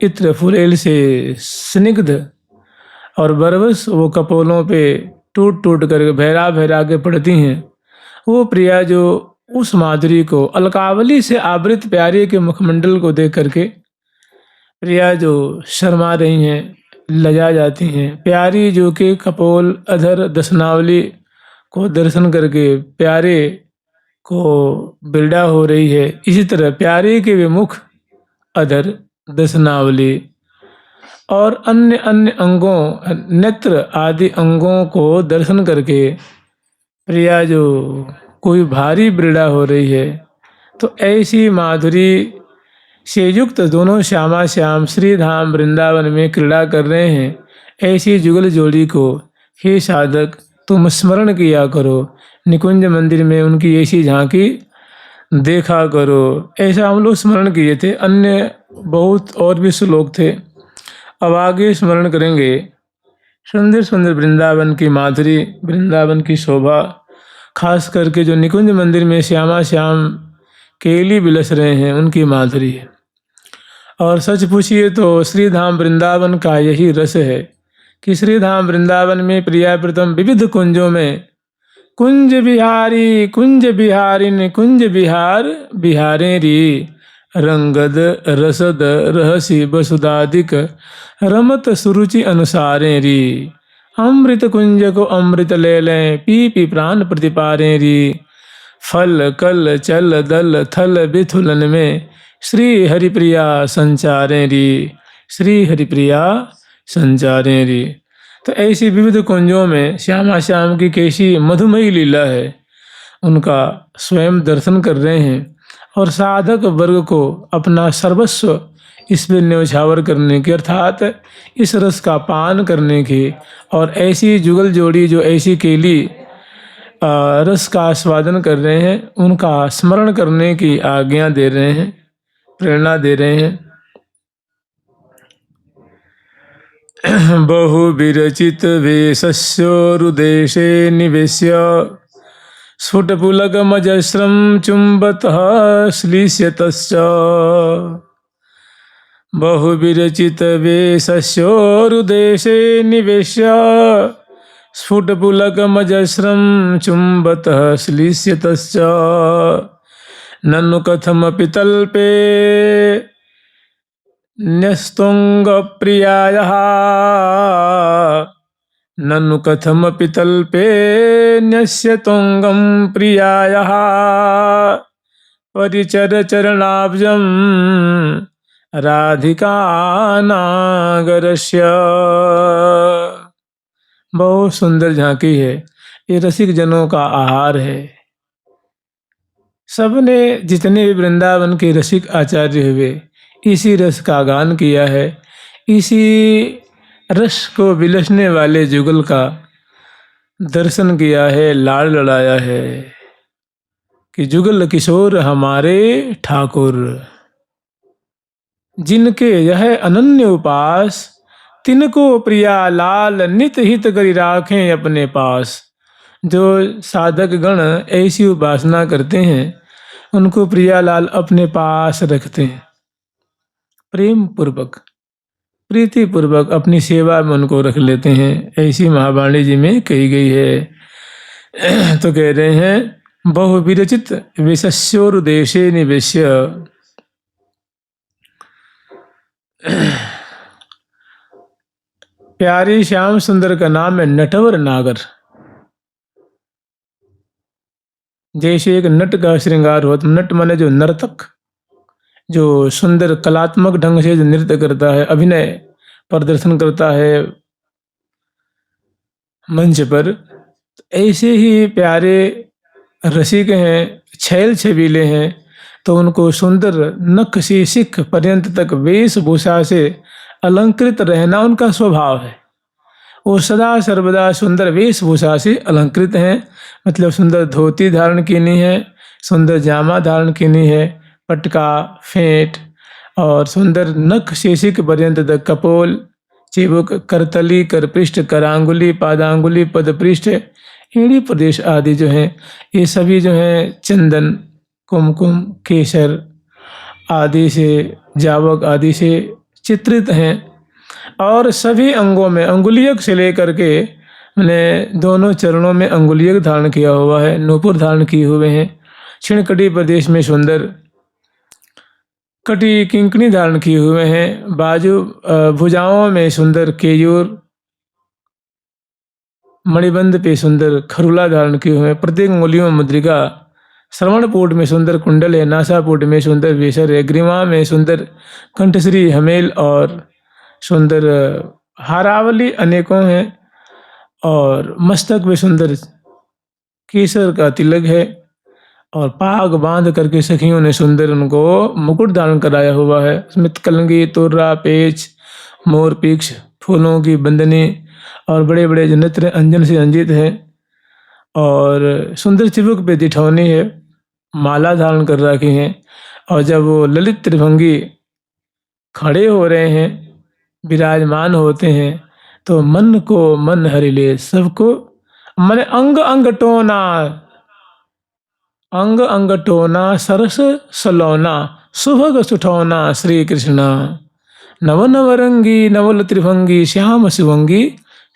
इत्र फुलेल से स्निग्ध और बरबस वो कपोलों पे टूट टूट कर भैरा भैरा के पड़ती हैं। वो प्रिया जो उस माधुरी को अलकावली से आवृत प्यारे के मुखमंडल को देख करके प्रिया जो शर्मा रही हैं, लजा जाती हैं। प्यारी जो कि कपोल अधर दशनावली को दर्शन करके प्यारे को बिरड़ा हो रही है, इसी तरह प्यारे के विमुख अधर दशनावली और अन्य अन्य अंगों नेत्र आदि अंगों को दर्शन करके प्रिया जो कोई भारी बिरड़ा हो रही है। तो ऐसी माधुरी से युक्त दोनों श्यामा श्याम श्री धाम वृंदावन में क्रीड़ा कर रहे हैं। ऐसी जुगल जोड़ी को हे साधक तुम स्मरण किया करो, निकुंज मंदिर में उनकी ऐसी झांकी देखा करो। ऐसा हम लोग स्मरण किए थे, अन्य बहुत और भी श्लोक थे, अब आगे स्मरण करेंगे। सुंदर सुंदर वृंदावन की माधुरी, वृंदावन की शोभा, खास करके जो निकुंज मंदिर में श्यामा श्याम केली बिलस रहे हैं उनकी माधुरी है। और सच पूछिए तो श्रीधाम वृंदावन का यही रस है कि श्रीधाम वृंदावन में प्रिया प्रथम विविध कुंजों में कुंज बिहारिन कुंज बिहार बिहारे री रंगद रसद रहसी वसुदादिक रमत सुरुचि अनुसारे री अमृत कुंज को अमृत ले लें पी पी प्राण प्रतिपारे री फल कल चल दल थल बिथुलन में श्री हरिप्रिया संचारे री श्री हरिप्रिया संचारे री। तो ऐसी विविध कुंजों में श्यामा श्याम की कैसी मधुमयी लीला है, उनका स्वयं दर्शन कर रहे हैं और साधक वर्ग को अपना सर्वस्व इसमें न्यौछावर करने की, अर्थात इस रस का पान करने की, और ऐसी जुगल जोड़ी जो ऐसी केली रस का आस्वादन कर रहे हैं उनका स्मरण करने की आज्ञा दे रहे हैं, प्रेरणा दे रहे हैं। बहु विरचित वेशस्योरुदेशे निवेश्य स्फुटपुलकमजस्रं चुम्बतः श्लिष्यतश्च बहु विरचित वेशस्योरुदेशे निवेश्य स्फुटपुलकमजस्रं चुम्बतः श्लिष्यतश्च ननु कथमपि तल्पे न्यस्तुङ्गप्रियायाः ननु कथमपि तल्पे न्यस्य तुङ्गं प्रियायाः परिचर चरणाब्जं राधिका नागरस्य। बहुत सुंदर झांकी है, ये रसिक जनों का आहार है। सबने जितने भी वृंदावन के रसिक आचार्य हुए इसी रस का गान किया है, इसी रस को विलसने वाले जुगल का दर्शन किया है, लाड़ लड़ाया है कि जुगल किशोर हमारे ठाकुर जिनके यह अनन्य उपास तिनको प्रिया लाल नित हित करी राखें अपने पास। जो साधक गण ऐसी उपासना करते हैं उनको प्रियालाल अपने पास रखते हैं, प्रेम पूर्वक प्रीति पूर्वक अपनी सेवा में उनको रख लेते हैं। ऐसी महावाणी जी में कही गई है। तो कह रहे हैं बहु विरचित विशस्योरुदेशे निवेश्य, प्यारी श्याम सुंदर का नाम है नटवर नागर। जैसे एक नट का श्रृंगार हो, तो नट माने जो नर्तक, जो सुंदर कलात्मक ढंग से जो नृत्य करता है, अभिनय प्रदर्शन करता है मंच पर, ऐसे ही प्यारे रसिक हैं, छैल छबीले हैं। तो उनको सुंदर नख से सिख पर्यंत तक वेशभूषा से अलंकृत रहना उनका स्वभाव है। वो सदा सर्वदा सुंदर वेशभूषा से अलंकृत हैं, मतलब सुंदर धोती धारण कीनी है, सुंदर जामा धारण कीनी है, पटका फेंट और सुंदर नख शेषिक पर्यंत तक कपोल चिबुक करतली करपृष्ठ करांगुली पादांगुली पदपृष्ठ एड़ी प्रदेश आदि जो हैं, ये सभी जो हैं चंदन कुमकुम केसर आदि से जावक आदि से चित्रित हैं और सभी अंगों में अंगुलियक से लेकर के मैंने दोनों चरणों में अंगुलियक धारण किया हुआ है, नूपुर धारण किए हुए हैं। छिणकटी प्रदेश में सुंदर कटी किंकणी धारण किए हुए हैं। बाजू भुजाओं में सुंदर केयूर, मणिबंध पे सुंदर खरुला धारण किए हुए हैं। प्रत्येक अंगुलियों में मुद्रिका, श्रवणपुट में सुंदर कुंडल है, नासापुट में सुंदर वेसर है, ग्रीवा में सुंदर कंठश्री हमेल और सुंदर हारावली अनेकों हैं और मस्तक में सुंदर केसर का तिलक है और पाग बांध करके सखियों ने सुंदर उनको मुकुट धारण कराया हुआ है। स्मित कलंगी, तुर्रा, पेच, मोर पीक्ष, फूलों की बंदनी और बड़े बड़े जो नेत्र अंजन से अंजित हैं और सुंदर चिबुक पे दिठौनी है, माला धारण कर रखी हैं। और जब वो ललित त्रिभंगी खड़े हो रहे हैं, विराजमान होते हैं, तो मन को मन हरि ले, सबको मन अंग अंग टोना, अंग अंग टोना, सरस सलोना, सुभग सुठौना श्री कृष्ण, नव नवरंगी नवल त्रिभंगी श्याम शिवंगी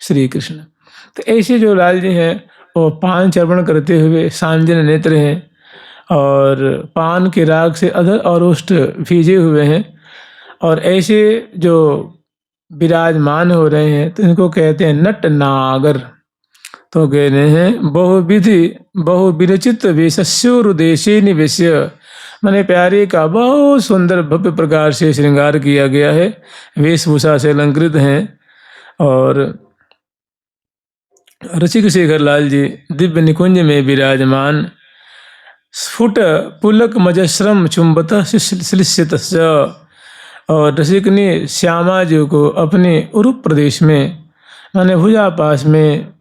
श्री कृष्ण। तो ऐसे जो लाल जी हैं वो पान चर्पण करते हुए सांजन नेत्र हैं और पान के राग से अधर और उष्ट भीजे हुए हैं और ऐसे जो विराजमान हो रहे हैं तो इनको कहते हैं नट नागर। तो कहते हैं बहुविधि बहुविरचित वेशस्योरुदेशे निवेश्य, मैंने प्यारे का बहुत सुंदर भव्य प्रकार से श्रृंगार किया गया है, वेशभूषा से अलंकृत हैं। और रसिक शेखर लाल जी दिव्य निकुंज में विराजमान, स्फुट पुलक मजश्रम चुंबत शिलिष्यत, और रसिक ने श्यामा जी को अपने उरुप प्रदेश में मैंने भुजा पास में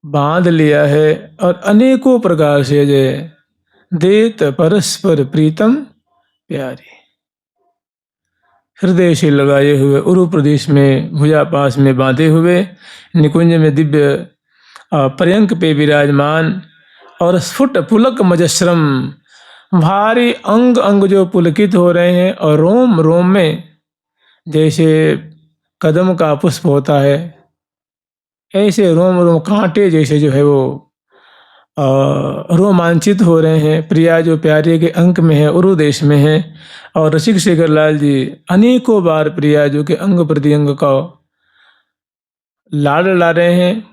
बांध लिया है और अनेकों प्रकार से जय देत परस्पर प्रीतम प्यारी, हृदय से लगाए हुए उरु प्रदेश में भुजा पास में बांधे हुए निकुंज में दिव्य पर्यंक पे विराजमान और स्फुट पुलक मजश्रम, भारी अंग अंग जो पुलकित हो रहे हैं और रोम रोम में जैसे कदम का पुष्प होता है ऐसे रोम रोम कांटे जैसे जो है वो रोमांचित हो रहे हैं। प्रिया जो प्यारे के अंक में है, उरु देश में है और रसिक शेखर लाल जी अनेकों बार प्रिया जो के अंग प्रत्यंग का लाड ला रहे हैं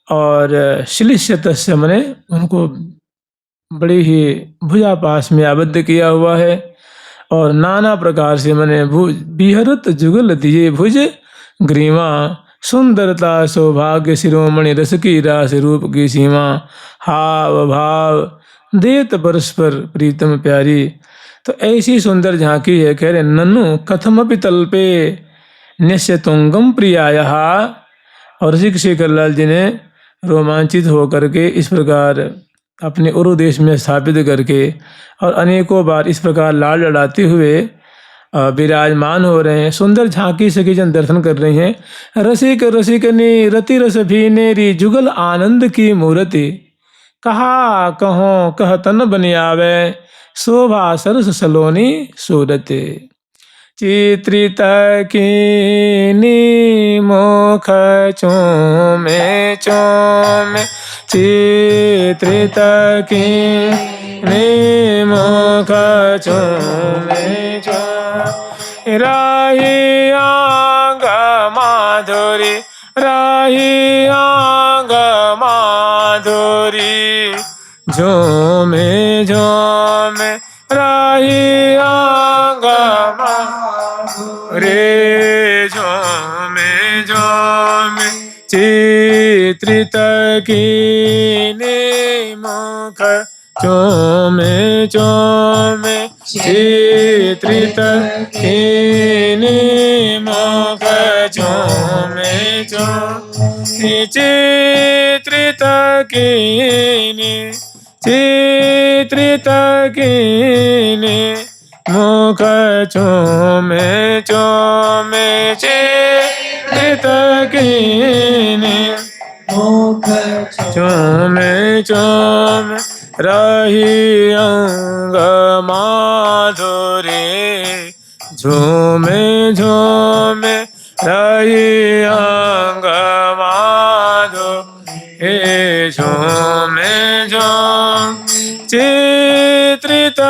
और शिलिष्यत से मैंने उनको बड़ी ही भुजा पास में आबद्ध किया हुआ है और नाना प्रकार से मैंने बिहरत जुगल दिए भुज ग्रीवा, सुंदरता सौभाग्य शिरोमणि रस की रास रूप की सीमा, हाव भाव देत परस्पर प्रीतम प्यारी। तो ऐसी सुंदर झांकी है। कह रहे नन्नु कथमपि तल्पे निश्य तुंगम प्रियाया, और रसिक शेखर लाल जी ने रोमांचित होकर के इस प्रकार अपने उरु देश में स्थापित करके और अनेकों बार इस प्रकार लाड लड़ाते हुए विराजमान हो रहे हैं। सुंदर झांकी सखी जन दर्शन कर रही हैं। रसिक रसिकनी रति रस भीनेरी जुगल आनंद की मूर्ति, कहा कहो कह तन बन आवे शोभा सरस सलोनी सूरते, चित्रित कीनी मुख चोमे चोमे, चित्रित कीनी मुख चोमे चोमे, राही आंग माधुरी राही आंग माधुरी, झोमे झोमे राही आंग रे, झोमे झोमे चित्रित कीनी मुख चोमे चोमे, चित्रित कीनी मुख चोमे चोमे, चित्रित कीनी चित्रित कीनी मुख चोमे चोमे, चित्रित कीनी मुख चोमे चोमे, रही अंग माधुरी झोमे झोमे चित्रित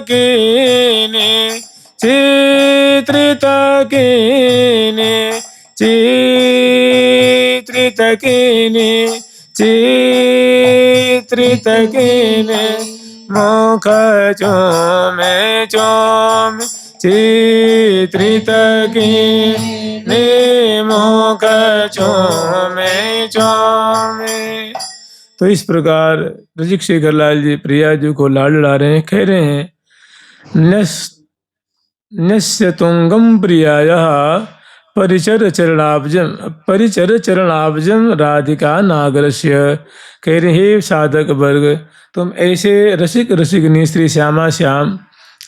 कीने चित्रित कीने चित्रित कीने चित्रित कीने मुख चोमे चोमे चित्रित कीने मुख चोमे चोमे। तो इस प्रकार रसिक शेखर लाल जी प्रिया जी को लाड ला रहे हैं, कह रहे हैं न्यस्य तुंगम प्रियायः परिचर चरणाब्जम राधिका नागरस्य। कह रहे हे साधक वर्ग, तुम ऐसे रसिक रसिकनी श्री श्यामा श्याम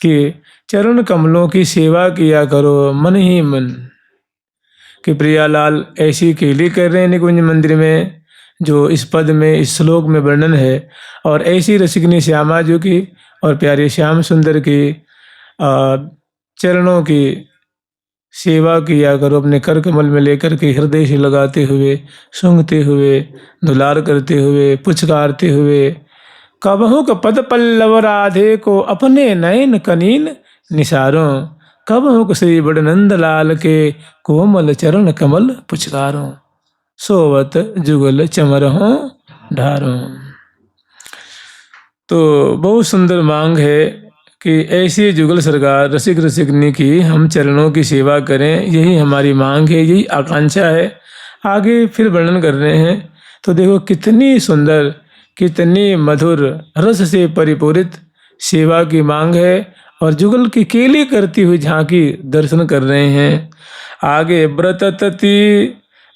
के चरण कमलों की सेवा किया करो मन ही मन। कि प्रियालाल ऐसी केली कर रहे हैं निकुंज मंदिर में, जो इस पद में इस श्लोक में वर्णन है। और ऐसी रसिकनी श्यामा जी की और प्यारे श्याम सुंदर की चरणों की सेवा किया करो, अपने कर कमल में लेकर के हृदय से लगाते हुए, सूंघते हुए, दुलार करते हुए, पुचकारते हुए। कबहु क पद पल्लव राधे को अपने नयन कनीन निसारों, कबहु क श्री बड़नंद लाल के कोमल चरण कमल पुचकारों, सोवत जुगल चमरहों ढारों। तो बहुत सुंदर मांग है कि ऐसी जुगल सरकार रसिक रसिकनी की हम चरणों की सेवा करें, यही हमारी मांग है, यही आकांक्षा है। आगे फिर वर्णन कर रहे हैं तो देखो कितनी सुंदर, कितनी मधुर, रस से परिपूरित सेवा की मांग है। और जुगल की केली करती हुई झांकी दर्शन कर रहे हैं। आगे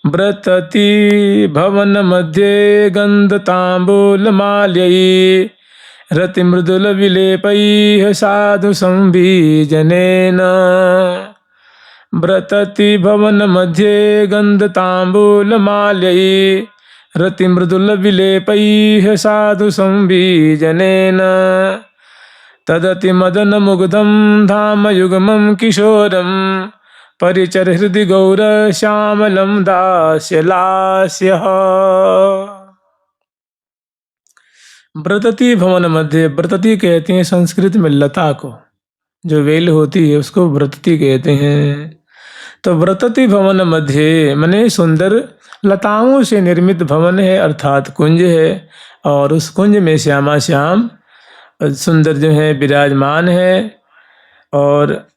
व्रतति भवन मध्य गंध तांबूल माल्यई रति मृदुल विलेपैः साधु संबीजनेन। व्रतति भवन मध्ये गंध तांबूल माल्यई रति मृदुल विलेपैः साधु संबीजनेन। तदति मदन मुग्धं धाम युग्मं किशोरं परिचर हृदि गौर श्यामलं दास्य लास्यः। व्रतति भवन मध्य, व्रतति कहते हैं संस्कृत में लता को, जो वेल होती है उसको व्रतति कहते हैं। तो व्रतति भवन मध्य मने सुंदर लताओं से निर्मित भवन है, अर्थात कुंज है। और उस कुंज में श्यामा श्याम सुंदर जो है विराजमान है। और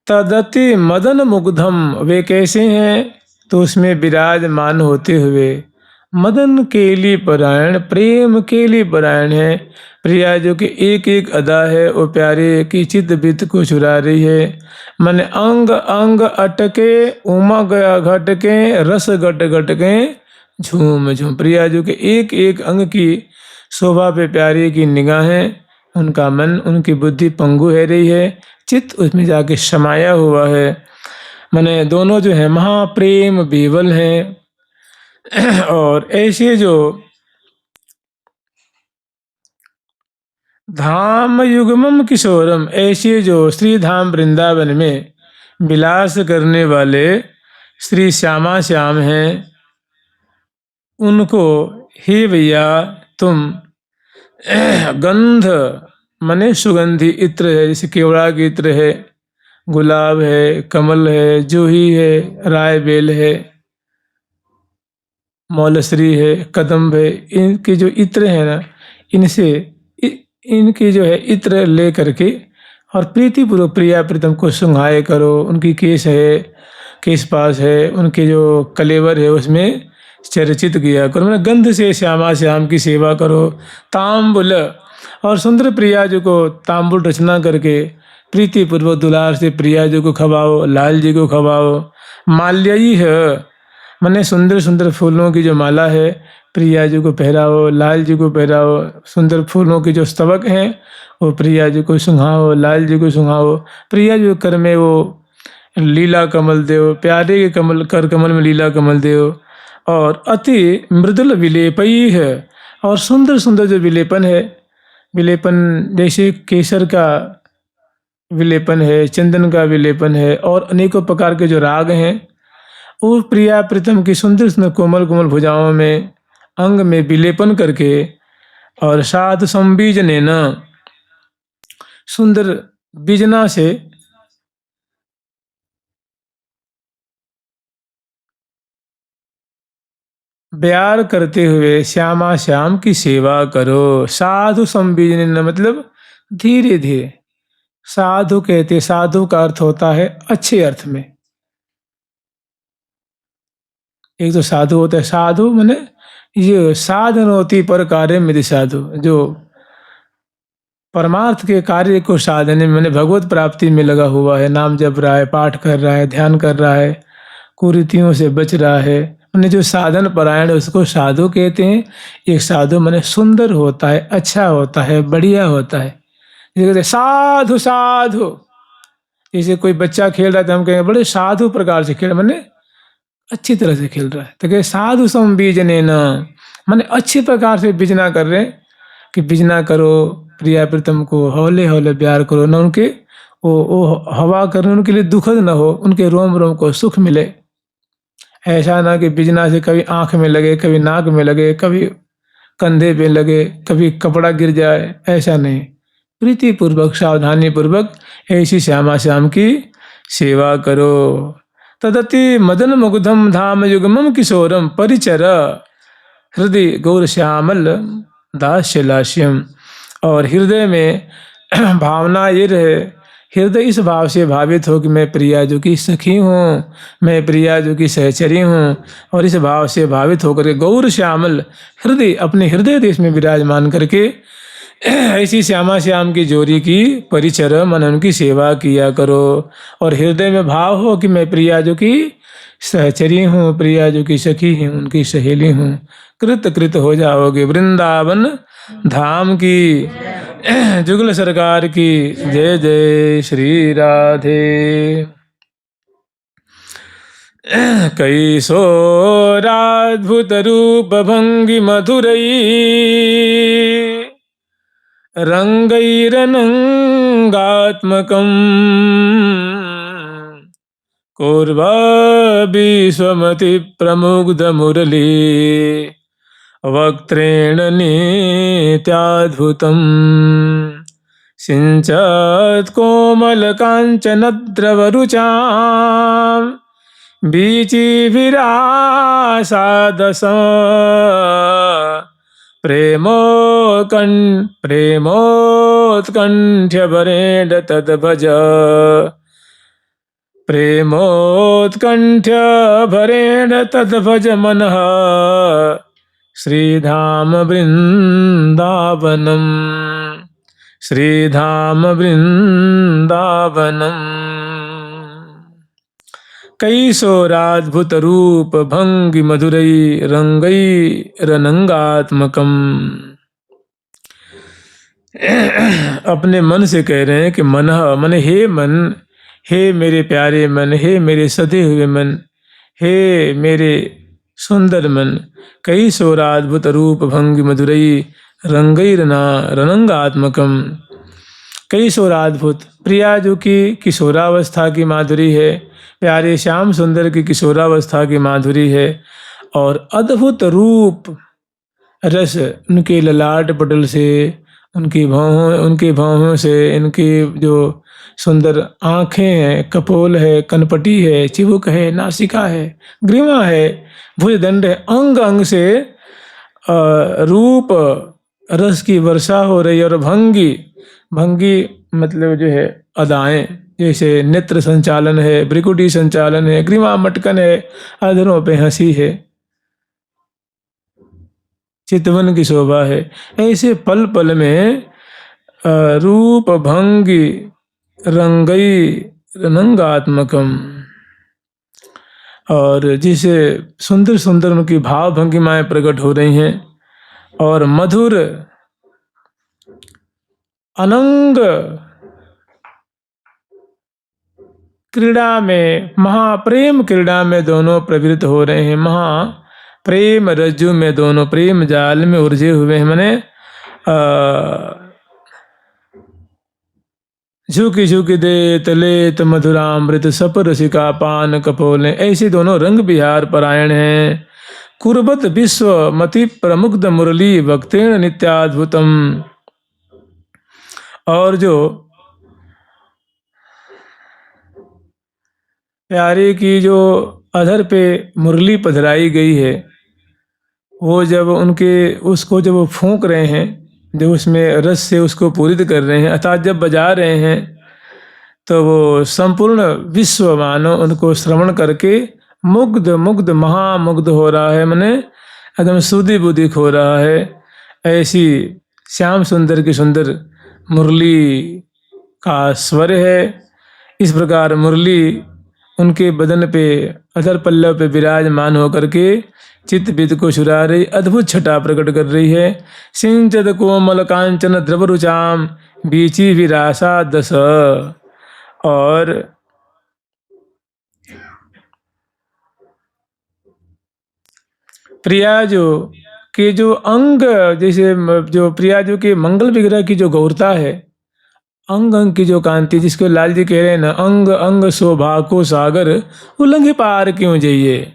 तदति मदन मुग्धम, वे कैसे हैं? तो उसमें विराजमान होते हुए मदन केली परायण, प्रेम केली परायण है। प्रिया जो कि एक एक अदा है वो प्यारे की चित बित को चुरा रही है। मन अंग अंग अटके उमग घटके रस घट घटके झूम झूम। प्रिया जो कि एक एक अंग की शोभा पे प्यारे की निगाहें, उनका मन, उनकी बुद्धि पंगु है रही है, चित्त उसमें जाके समाया हुआ है। माने दोनों जो है महाप्रेम विवल हैं। और ऐसे जो धाम युग्मम किशोरम, ऐसे जो श्री धाम वृंदावन में विलास करने वाले श्री श्यामा श्याम हैं, उनको हे भैया तुम गंध माने सुगंधी इत्र है, जैसे केवड़ा की इत्र है, गुलाब है, कमल है, जूही है, राय बेल है, मौलश्री है, कदम्ब है, इनके जो इत्र है ना, इनसे इनके जो है इत्र ले करके और प्रीतिपूर्वक प्रिया प्रीतम को सुंघाए करो। उनकी केस है, केस पास है, उनके जो कलेवर है उसमें चर्चित किया करो, मतलब गंध से श्यामा श्याम की सेवा करो। तांबुल, और सुंदर प्रिया जी को तांबुल रचना करके प्रीतिपूर्वक दुलार से प्रिया जी को खवाओ, लाल जी को खवाओ। माल्यई है माने सुंदर सुंदर फूलों की जो माला है, प्रिया जी को पहराओ, लाल जी को पहराओ। सुंदर फूलों के जो स्तवक हैं वो प्रिया जी को सुंघाओ, लाल जी को सुंघाओ। प्रिया जी कर में वो लीला कमल देव, प्यारे के कमल कर कमल में लीला कमल देव। और अति मृदुल विलेपई है, और सुंदर सुंदर जो विलेपन है, विलेपन जैसे केसर का विलेपन है, चंदन का विलेपन है, और अनेकों प्रकार के जो राग हैं, वो प्रिया प्रीतम की सुंदर सुंदर कोमल कोमल भुजाओं में अंग में विलेपन करके और साध संबीजने न सुंदर बीजना से प्यार करते हुए श्यामा श्याम की सेवा करो। साधु संबीजने न मतलब धीरे धीरे। साधु कहते, साधु का अर्थ होता है अच्छे अर्थ में। एक तो साधु होता है, साधु माने ये साधन होती पर कार्य में साधु, जो परमार्थ के कार्य को साधने मैंने भगवत प्राप्ति में लगा हुआ है, नाम जप रहा है, पाठ कर रहा है, ध्यान कर रहा है, कुरीतियों से बच रहा है, मैंने जो साधन परायण उसको साधु कहते हैं। एक साधु मैंने सुंदर होता है, अच्छा होता है, बढ़िया होता है। जैसे कहते साधु साधु, जैसे कोई बच्चा खेल रहा है तो हम कहेंगे बड़े साधु प्रकार से खेल, मैंने अच्छी तरह से खेल रहा है। तो कहे साधु संबीजने न, मैंने अच्छी प्रकार से बीजना कर रहे हैं कि बीजना करो, प्रिया प्रीतम को हौले हौले प्यार करो, न उनके वो हवा करने उनके लिए दुखद न हो, उनके रोम रोम को सुख मिले। ऐसा ना कि बीजना से कभी आंख में लगे, कभी नाक में लगे, कभी कंधे पे लगे, कभी कपड़ा गिर जाए, ऐसा नहीं। प्रीति पूर्वक सावधानी पूर्वक ऐसी श्यामा श्याम की सेवा करो। तदति मदन मुग्धम धाम युगमम किशोरम परिचर हृदय गौर श्यामल दास्य लास्यम। और हृदय में भावना ये रहे, हृदय इस भाव से भावित हो कि मैं प्रिया जो की सखी हूँ, मैं प्रिया जो की सहचरी हूँ, और इस भाव से भावित होकर के गौर श्यामल हृदय, अपने हृदय देश में विराजमान करके ऐसी श्यामा श्याम की जोरी की परिचर मन उनकी सेवा किया करो। और हृदय में भाव हो कि मैं प्रिया जो की सहचरी हूँ, प्रिया जो की सखी हूँ, उनकी सहेली हूँ। कृत कृत हो जाओगे। वृंदावन धाम की जुगल सरकार की जय जय श्री राधे। कैसोराद्भुत रूप भंगि मधुरई रंगैरनंगात्मकम् कुर्वाभिस्वमति प्रमुग्ध मुरली वक्त्रेण नित्याद्भुतम् सिंचत् कोमलकाञ्चनद्रवरुचाम् बीचिभिरासादस प्रेमोत्कण्ठ्यभरेण तद्भज प्रेमोत्कण्ठ्यभरेण तद्भज मनः श्रीधाम वृन्दावनम् श्रीधाम वृन्दावनम्। कैसोराद्भुत रूप भंगि मधुरई रंगैरनंगात्मकम्। अपने मन से कह रहे हैं कि मन मन, हे मन, हे मेरे प्यारे मन, हे मेरे सधे हुए मन, हे मेरे सुंदर मन। कैसोराद्भुत रूप भंगि मधुरई रंगैरनंगात्मकम्। कैसोराद्भुत, प्रिया जो कि किशोरावस्था की माधुरी है, प्यारे श्याम सुंदर की किशोरावस्था की माधुरी है। और अद्भुत रूप रस उनके ललाट पटल से, उनके भौहों से, इनकी जो सुंदर आँखें हैं, कपोल है, कनपटी है, चिबुक है, नासिका है, ग्रीवा है, भुजदंड है, अंग अंग से रूप रस की वर्षा हो रही है। और भंगी, भंगी मतलब जो है अदाएं, जैसे नेत्र संचालन है, भ्रिकुटी संचालन है, ग्रीवा मटकन है, अधरों पे हंसी है, चितवन की शोभा है। ऐसे पल पल में रूप भंगी रंगई रनंगात्मकम, और जिसे सुंदर सुंदर उनकी भाव भंगिमाएं प्रकट हो रही हैं। और मधुर अनंग क्रीड़ा में, महाप्रेम क्रीड़ा में दोनों प्रवृत्त हो रहे हैं। महाप्रेम रज्जु में दोनों प्रेम जाल में उलझे हुए हैं। मैंने झुकी झुकी देत लेत मधुरामृत सप रसिका पान कपोले। ऐसे दोनों रंग बिहार परायण हैं। कुर्बत विश्व मति प्रमुग्ध मुरली भक्तेन नित्याद्भुतम। और जो प्यारे की जो अधर पे मुरली पधराई गई है, वो जब उनके उसको जब वो फूंक रहे हैं, जब उसमें रस से उसको पूरित कर रहे हैं, अर्थात जब बजा रहे हैं, तो वो संपूर्ण विश्व मानो उनको श्रवण करके मुग्ध मुग्ध महामुग्ध हो रहा है, माने एकदम सुधि बुद्धि खो रहा है। ऐसी श्याम सुंदर की सुंदर मुरली का स्वर है। इस प्रकार मुरली उनके बदन पे अधर पल्लव पे विराजमान होकर के चित्त वित्त को चुरा रही, अद्भुत छटा प्रकट कर रही है। सिंचद कोमल कांचन द्रव रुचाम बीची विरासा दस। और प्रियाजो के जो अंग, जैसे जो प्रियाजो के मंगल विग्रह की जो गौरता है, अंग अंग की जो कांति, जिसको लाल जी कह रहे हैं ना, अंग अंग शोभा को सागर उल्लंघे पार क्यों जाइए।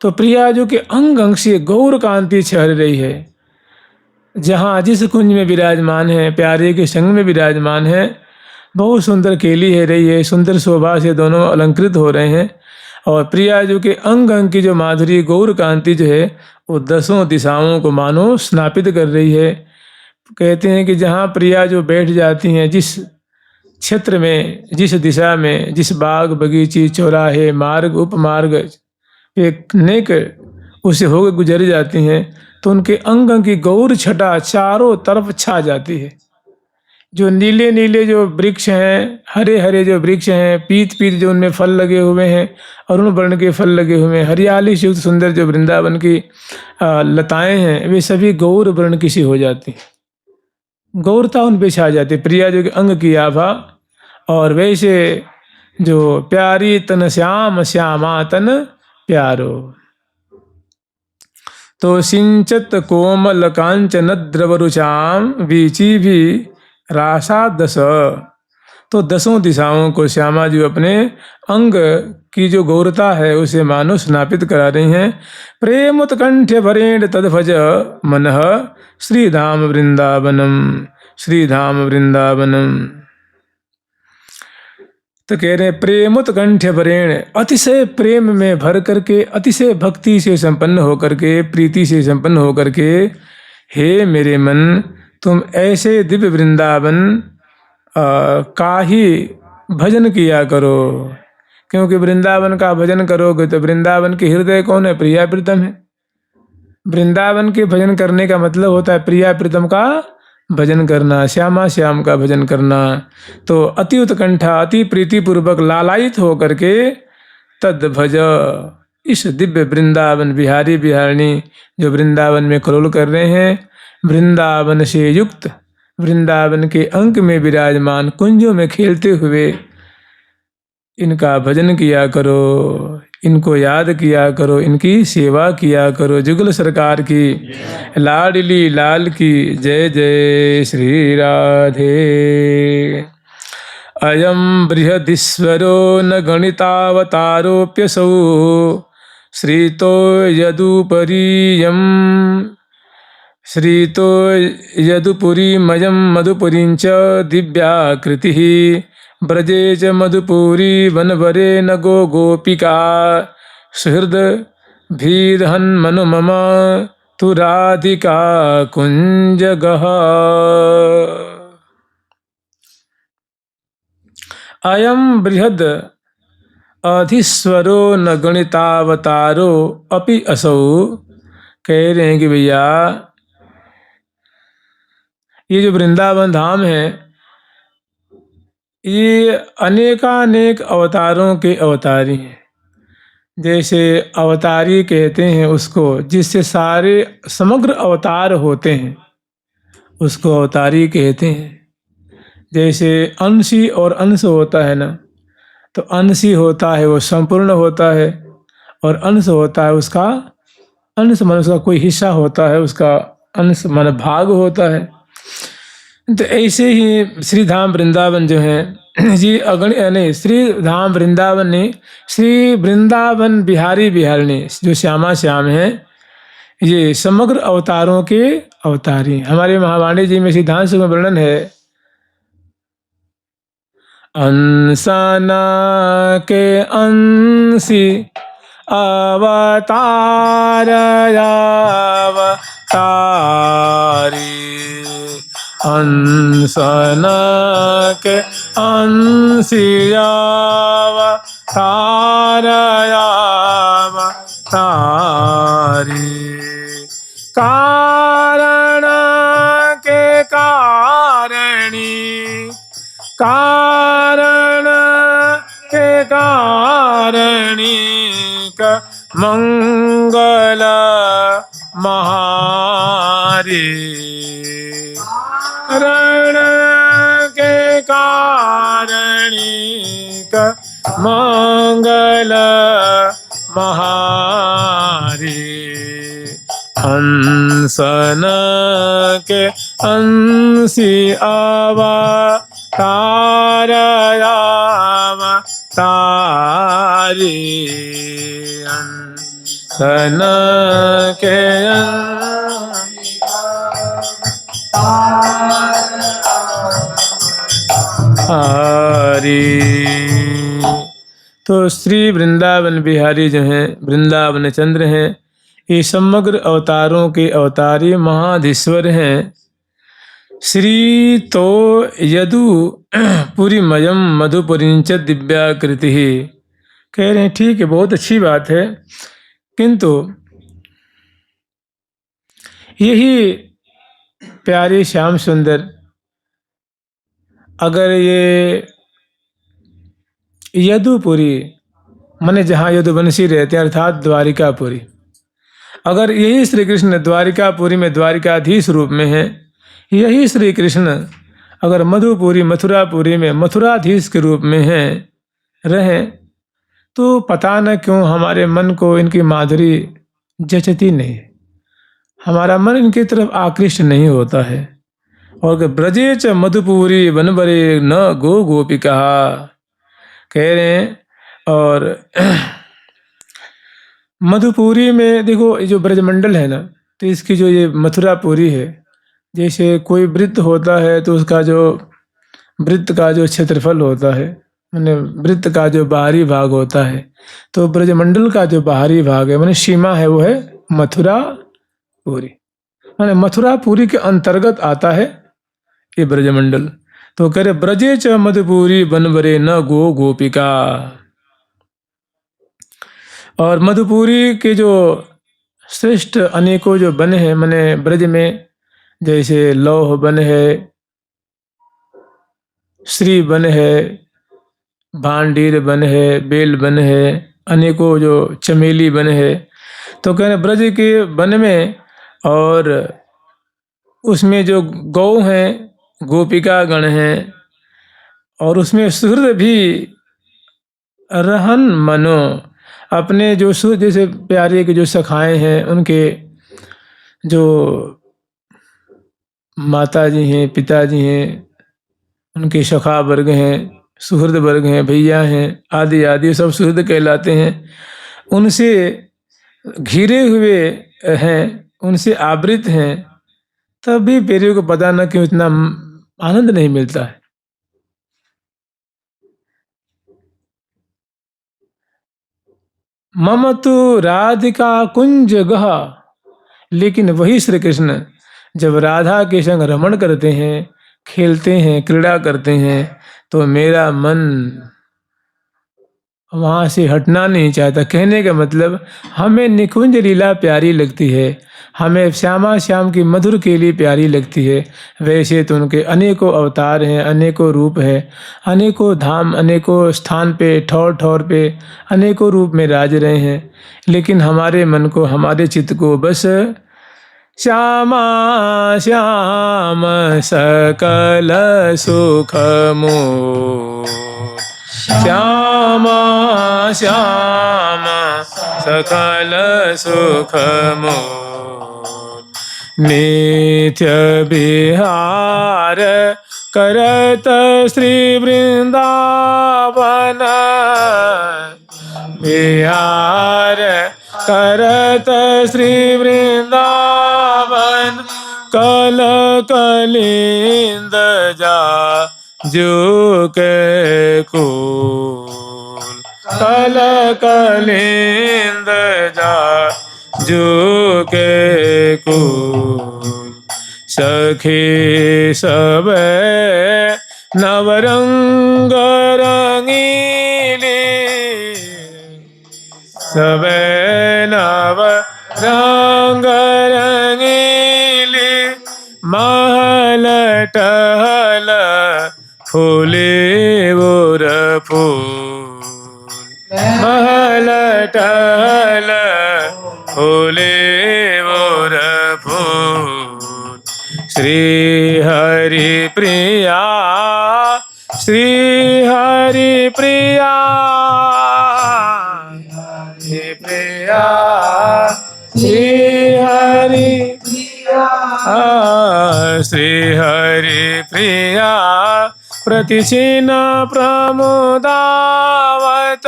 तो प्रियाजो के अंग अंग से गौर कांति छहर रही है। जहाँ जिस कुंज में विराजमान है, प्यारे के संग में विराजमान है, बहुत सुंदर केली है रही है, सुंदर शोभा से दोनों अलंकृत हो रहे हैं। और प्रिया जो के अंग अंग की जो माधुरी गौर कांति जो है, वो दसों दिशाओं को मानो स्नापित कर रही है। कहते हैं कि जहाँ प्रिया जो बैठ जाती हैं, जिस क्षेत्र में, जिस दिशा में, जिस बाग बगीची चौराहे मार्ग उपमार्ग एक नेक उसे होकर गुजर जाती हैं, तो उनके अंग अंग की गौर छटा चारों तरफ छा जाती है। जो नीले नीले जो वृक्ष हैं, हरे हरे जो वृक्ष हैं, पीत पीत जो उनमें फल लगे हुए हैं, अरुण वर्ण के फल लगे हुए हैं, हरियाली से युक्त सुंदर जो वृंदावन की लताएं हैं, वे सभी गौर वर्ण की सी हो जाती हैं। गौरता उन पे छा जाती। प्रिया जो कि अंग की आभा, और वैसे जो प्यारी तन श्याम श्यामा तन प्यारो। तो सिंचत कोमल कांचन द्रव रुचाम बीची भी रासा दस। तो दसों दिशाओं को श्यामा जी अपने अंग की जो गौरता है उसे मानो स्नापित करा रही हैं। प्रेम उत्कंठ भरेण तदभज मनः श्रीधाम वृंदावनम, श्रीधाम वृंदावनम। तो कह रहे हैं प्रेम उत्कंठ भरेण, अतिशय प्रेम में भर करके, अतिशय भक्ति से संपन्न होकर के, प्रीति से संपन्न होकर के, हे मेरे मन, तुम ऐसे दिव्य वृंदावन का ही भजन किया करो। क्योंकि वृंदावन का भजन करोगे तो वृंदावन के हृदय कौन है? प्रिया प्रीतम है। वृंदावन के भजन करने का मतलब होता है प्रिया प्रीतम का भजन करना, श्यामा श्याम का भजन करना। तो अति उत्कंठा, अति प्रीतिपूर्वक लालायित होकर के तद भज, इस दिव्य वृंदावन बिहारी बिहारिणी जो वृंदावन में करोल कर रहे हैं, वृंदावन से युक्त, वृंदावन के अंक में विराजमान, कुंजों में खेलते हुए इनका भजन किया करो, इनको याद किया करो, इनकी सेवा किया करो। जुगल सरकार की लाडली लाल की जय जय श्री राधे। अयम बृहदीश्वरो न गणितावतारोप्यसौ श्रीतो यदुपरीयम, श्रीतो यदुपुरीमयं मधुपुरीं च दिव्याकृतिः ब्रजे च मधुपुरी वनवरे न गो गोपिका सुहृद भीरहन्मनु मम तु राधिका कुंजगः। अयम बृहद अधीश्वरो न गणितावतारो अपि असौ। कह रहे हैं कि भैया ये जो वृंदावन धाम है, ये अनेकानेक अवतारों के अवतारी हैं। जैसे अवतारी कहते हैं उसको जिससे सारे समग्र अवतार होते हैं, उसको अवतारी कहते हैं। जैसे अंशी और अंश होता है ना, तो अंशी होता है वो संपूर्ण होता है, और अंश होता है उसका अंश मन, उसका कोई हिस्सा होता है, उसका अंश मन भाग होता है। तो ऐसे ही श्री धाम वृंदावन जो है जी अगण नहीं श्री धाम वृंदावन नहीं, श्री वृंदावन बिहारी बिहारिणी जो श्यामा श्याम है, ये समग्र अवतारों के अवतारी। हमारे महावाणी जी में सिद्धांत में वर्णन है, अंसना के अंसी अवतार अवतारी, अंसना के अंसी अवतार अवतारी, कारण के कारणी, कारण के कारणी का मंगल महारी, रण के कारणी का मंगल महारी, हंसन के अंसी अवतार अवतारी, हंसन के हरि। तो श्री वृंदावन बिहारी जो हैं, वृंदावन चंद्र हैं, ये समग्र अवतारों के अवतारी महाधीश्वर हैं। श्री तो यदु पुरीमयम मधुपुरींच दिव्याकृति, कह रहे हैं ठीक है, बहुत अच्छी बात है, किंतु यही प्यारे श्याम सुंदर अगर ये यदुपुरी माने जहाँ यदुवंशी रहते हैं अर्थात द्वारिकापुरी, अगर यही श्री कृष्ण द्वारिकापुरी में द्वारिकाधीश रूप में है, यही श्री कृष्ण अगर मधुपुरी मथुरापुरी में मथुराधीश के रूप में हैं रहें, तो पता न क्यों हमारे मन को इनकी माधुरी जचती नहीं, हमारा मन इनकी तरफ आकृष्ट नहीं होता है। और ब्रजे च मधुपुरी वनवरे न गो गोपिका, कह रहे हैं। और मधुपुरी में देखो ये जो ब्रजमंडल है ना, तो इसकी जो ये मथुरापुरी है, जैसे कोई वृत्त होता है तो उसका जो वृत्त का जो क्षेत्रफल होता है, माने वृत्त का जो बाहरी भाग होता है, तो ब्रजमंडल का जो बाहरी भाग है माने सीमा है, वो है मथुरापुरी, माने मथुरापुरी के अंतर्गत आता है ये ब्रजमंडल। तो कह रहे ब्रजे च मधुपुरी बनवरे न गो गोपिका। और मधुपुरी के जो श्रेष्ठ अनेकों जो वन है, माने ब्रज में जैसे लौह वन है, श्री वन है, भांडीर वन है, बेल वन है, अनेकों जो चमेली वन है। तो कह रहे ब्रज के वन में और उसमें जो गौ हैं, गोपिका गण हैं, और उसमें सुहृद भी रहन मनो, अपने जो जैसे प्यारे के जो सखाएं हैं, उनके जो माता जी हैं, पिताजी हैं, उनके सखा वर्ग हैं, सुहृद वर्ग हैं, भैया हैं, आदि आदि सब सुहृद कहलाते हैं। उनसे घिरे हुए हैं, उनसे आवृत हैं, तब भी प्यारे को पता न क्यों इतना आनंद नहीं मिलता है। मम तो राधिका कुंज गह, लेकिन वही श्री कृष्ण जब राधा के संग रमण करते हैं, खेलते हैं, क्रीड़ा करते हैं, तो मेरा मन वहाँ से हटना नहीं चाहता। कहने का मतलब हमें निकुंज लीला प्यारी लगती है, हमें श्यामा श्याम की मधुर केली प्यारी लगती है। वैसे तो उनके अनेकों अवतार हैं, अनेकों रूप हैं, अनेकों धाम, अनेकों स्थान पे, ठौर ठौर पे अनेकों रूप में राज रहे हैं, लेकिन हमारे मन को, हमारे चित्त को बस श्यामा श्याम सकल सुख मोर, श्यामा श्याम सकल सुख मोर, नित्य विहार करत श्री वृंदावन विहार करत श्री वृंदावन कल कलिंद जा जो के कुल कल कलिंद जा जो के कुल सखी सब नवरंग रंगीली सब नव रंग रंगीली महल टहल फूले बोर फूल महल टहल फूले बोर फूल श्री हरि प्रिया श्री हरि प्रिया प्रिया श्री हरि प्रिया श्री हरि प्रिया प्रतिचिन प्रमुदावत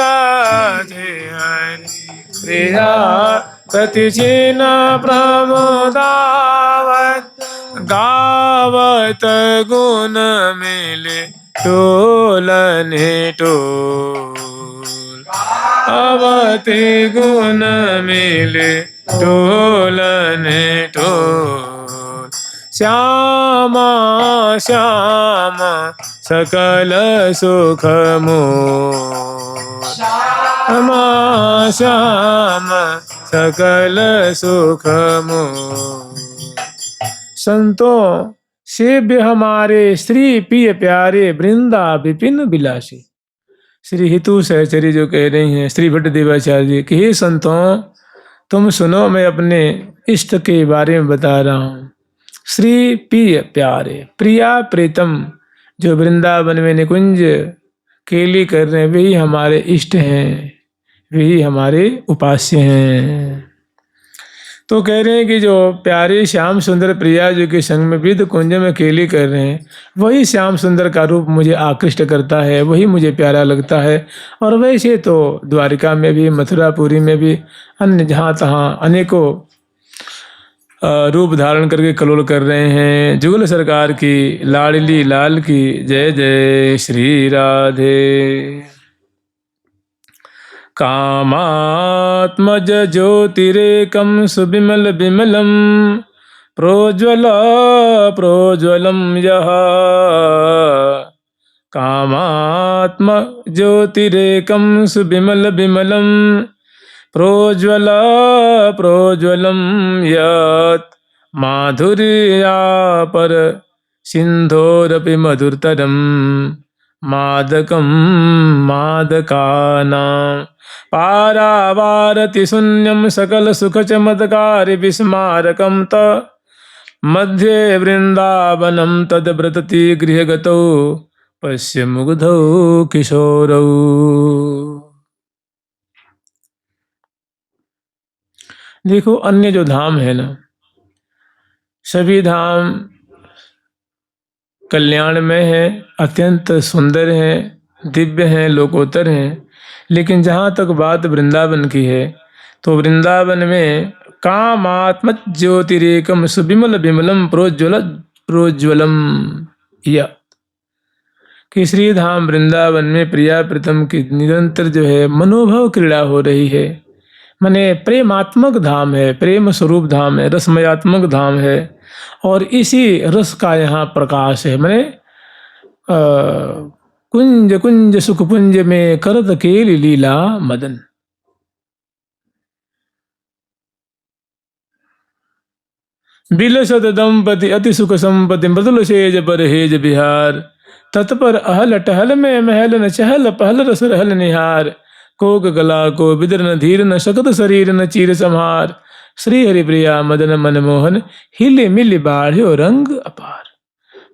श्री हरि प्रिया प्रतिचिन प्रमुदावत गावत गुण मिले टोलने टोल अवते गुण मिले टोलने टोल श्यामा श्यामा सकल सुख मोर श्यामा श्यामा सकल सुख मोर संतों सेव्य हमारे श्री प्रिय प्यारे वृंदा विपिन विलासी। श्री हितु सहचरी जो कह रही हैं श्री भट्ट देवाचार्य जी कि हे संतों तुम सुनो मैं अपने इष्ट के बारे में बता रहा हूँ। श्री प्रिय प्यारे प्रिया प्रीतम जो वृंदावन में निकुंज केली कर रहे हैं वही हमारे इष्ट हैं, वही हमारे उपास्य हैं। तो कह रहे हैं कि जो प्यारे श्याम सुंदर प्रिया जो के संग में विद कुंज में केली कर रहे हैं वही श्याम सुंदर का रूप मुझे आकृष्ट करता है, वही मुझे प्यारा लगता है। और वैसे तो द्वारिका में भी मथुरापुरी में भी अन्य जहाँ तहाँ अनेकों रूप धारण करके कलोल कर रहे हैं। जुगल सरकार की लाडली लाल की जय जय श्री राधे। कामात्मज ज्योतिरेकं सुविमल विमलं प्रोज्वल प्रोज्वलं यः कामात्म ज्योतिरेकं सुविमल विमलं प्रोज्वल प्रोज्वलं यत् माधुर्या पर सिन्धोरपि मधुरतरं मादकं मादकानां पारावारति शून्यं सकल सुख चमत्कारि विस्मारकं त मध्ये वृंदावनं तद्व्रतति गृहगतौ पश्य मुग्धौ किशोरौ। देखो अन्य जो धाम है ना सभी धाम कल्याण में है, अत्यंत सुंदर हैं, दिव्य हैं, लोकोत्तर हैं। लेकिन जहाँ तक बात वृंदावन की है तो वृंदावन में कामात्म ज्योतिरेकम सुविमल विमलम प्रोज्वल प्रोज्वलम या कि श्री धाम वृंदावन में प्रिया प्रीतम की निरंतर जो है मनोभव क्रीड़ा हो रही है। माने प्रेमात्मक धाम है, प्रेम स्वरूप धाम है, रसमयात्मक धाम है और इसी रस का यहाँ प्रकाश है। माने कुंज कुंज सुख पुंज में करत केली लीला मदन। बिलसत दंपति अति सुख संपत्ति मृदुल सेज पर हेज बिहार तत्पर अहल टहल में महल न चहल पहल रस रहल निहार कोक गला को बिदर न धीर न शकत शरीर न चीर संहार श्री हरि प्रिया मदन मनमोहन हिले मिल बाढ़ो रंग अपार।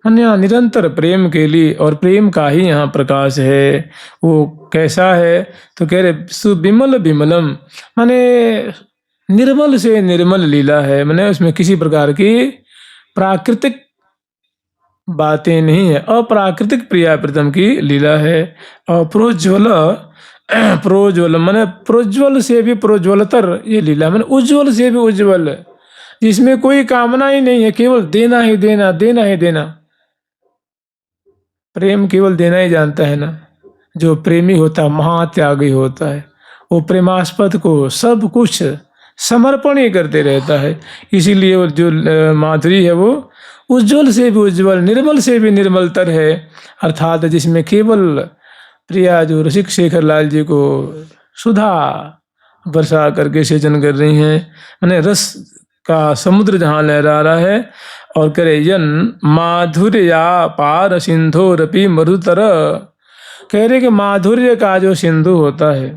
अन्य निरंतर प्रेम के लिए और प्रेम का ही यहाँ प्रकाश है। वो कैसा है तो कह रहे सुविमल विमलम माने निर्मल से निर्मल लीला है, मैंने उसमें किसी प्रकार की प्राकृतिक बातें नहीं है, अप्राकृतिक प्रिया प्रीतम की लीला है। और प्रोज्वल प्रोज्वल माने प्रोज्वल से भी प्रोज्वलतर ये लीला, माने उज्जवल से भी उज्जवल, जिसमें कोई कामना ही नहीं है, केवल देना ही देना, देना ही देना। प्रेम केवल देना ही जानता है ना। जो प्रेमी होता है महात्यागी होता है, वो प्रेमास्पद को सब कुछ समर्पण ही करते रहता है। इसीलिए वो जो माधुरी है वो उज्जवल से भी उज्जवल, निर्मल से भी निर्मलतर है। अर्थात जिसमें केवल प्रिया जो रसिक शेखर लाल जी को सुधा वर्षा करके सेचन कर रही हैं, मैंने रस का समुद्र जहाँ लहरा रहा है। और करे यन माधुर्या पार सिंधुरपि मरुतर, कह रहे कि माधुर्य का जो सिंधु होता है,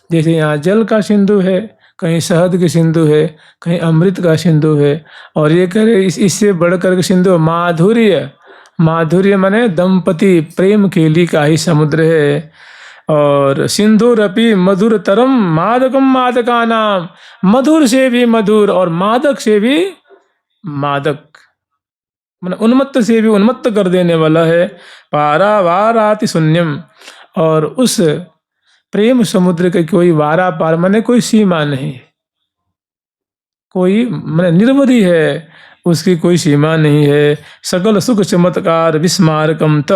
जैसे यहाँ जल का सिंधु है, कहीं शहद के सिंधु है, कहीं अमृत का सिंधु है, और ये कह रहे इससे बढ़कर के सिंधु माधुर्य, माधुर्य माने दंपति प्रेम केली का ही समुद्र है। और सिंधुरपि मधुरतरम मादकम मादका नाम, मधुर से भी मधुर और मादक से भी मादक, माने उन्मत्त से भी उन्मत्त कर देने वाला है। पारावाराति शून्यम, और उस प्रेम समुद्र के कोई वारा पार माने कोई सीमा नहीं, कोई माने निरवधि है, उसकी कोई सीमा नहीं है। सकल सुख चमत्कार विस्मारकम त,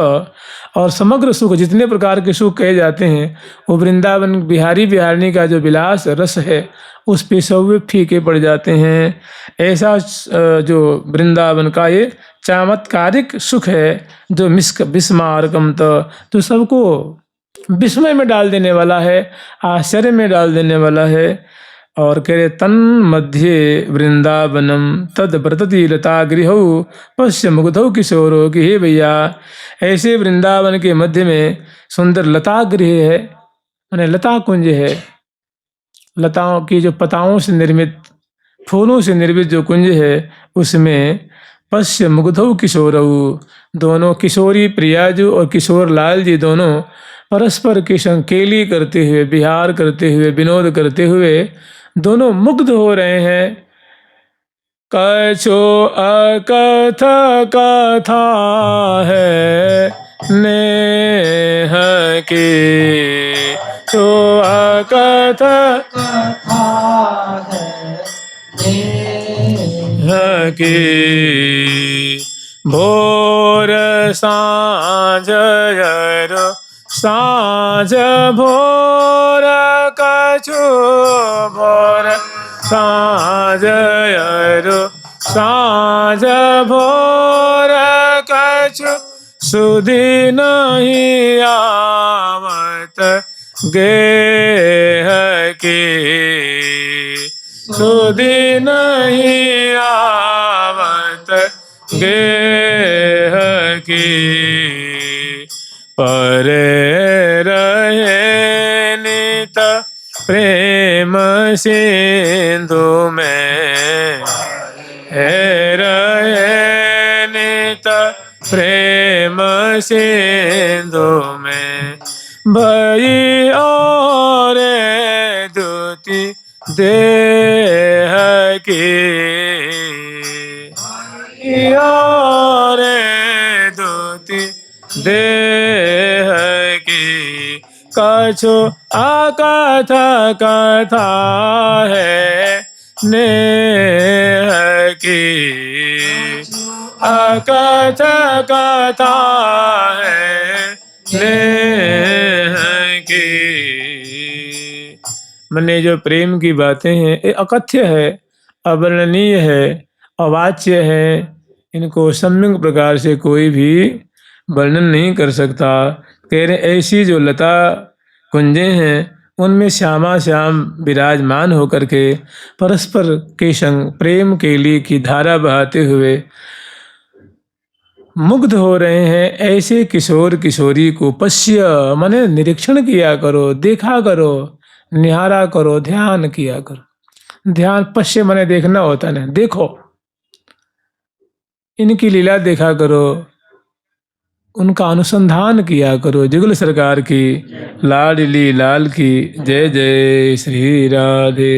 और समग्र सुख जितने प्रकार के सुख कहे जाते हैं वो वृंदावन बिहारी बिहारिणी का जो विलास रस है उस पे सब फीके पड़ जाते हैं। ऐसा जो वृंदावन का ये चमत्कारिक सुख है जो विस्मारकम त, जो सबको विस्मय में डाल देने वाला है, आश्चर्य में डाल देने वाला है। और कह रहे तन मध्य वृंदावनम तद व्रतति लता गृहौ पश्य मुग्धौ किशोरो कि हे भैया, ऐसे वृंदावन के मध्य में सुंदर लता गृह है, माने लता कुंज है। लताओं की जो पताओं से निर्मित, फूलों से निर्मित जो कुंज है उसमें पश्य मुग्धौ किशोरौ, दोनों किशोरी प्रियाजू और किशोर लाल जी दोनों परस्पर की संकेली करते हुए, विहार करते हुए, विनोद करते हुए दोनों मुग्ध हो रहे हैं। कछो अकथ कथा है नेह की, तो अकथ कथा है नेह की, भोर सांझ यरो सांझ भोर कछु भोर सांझ यरो सांझ भोर कछु, सुधि नहीं आवत गेह की, सुधि नहीं आवत गेह की, परे रहे नित प्रेम सिंधु में, हे रहे नित प्रेम सिंधु में, भई और दुति देह की, और दुति देह की, कछु अकथ कथा है नेह की, अकथ कथा है नेह की। मने जो प्रेम की बातें हैं ये अकथ्य है, अवर्णनीय है, अवाच्य है, इनको सम्यक प्रकार से कोई भी वर्णन नहीं कर सकता। कह रहे ऐसी जो लता कुंजें हैं उनमें श्यामा श्याम विराजमान होकर के परस्पर के संग प्रेम केली की धारा बहाते हुए मुग्ध हो रहे हैं। ऐसे किशोर किशोरी को पश्य माने निरीक्षण किया करो, देखा करो, निहारा करो, ध्यान किया करो। ध्यान पश्य माने देखना होता है, देखो इनकी लीला देखा करो, उनका अनुसंधान किया करो। जुगल सरकार की लाडली लाल की जय जय श्री राधे।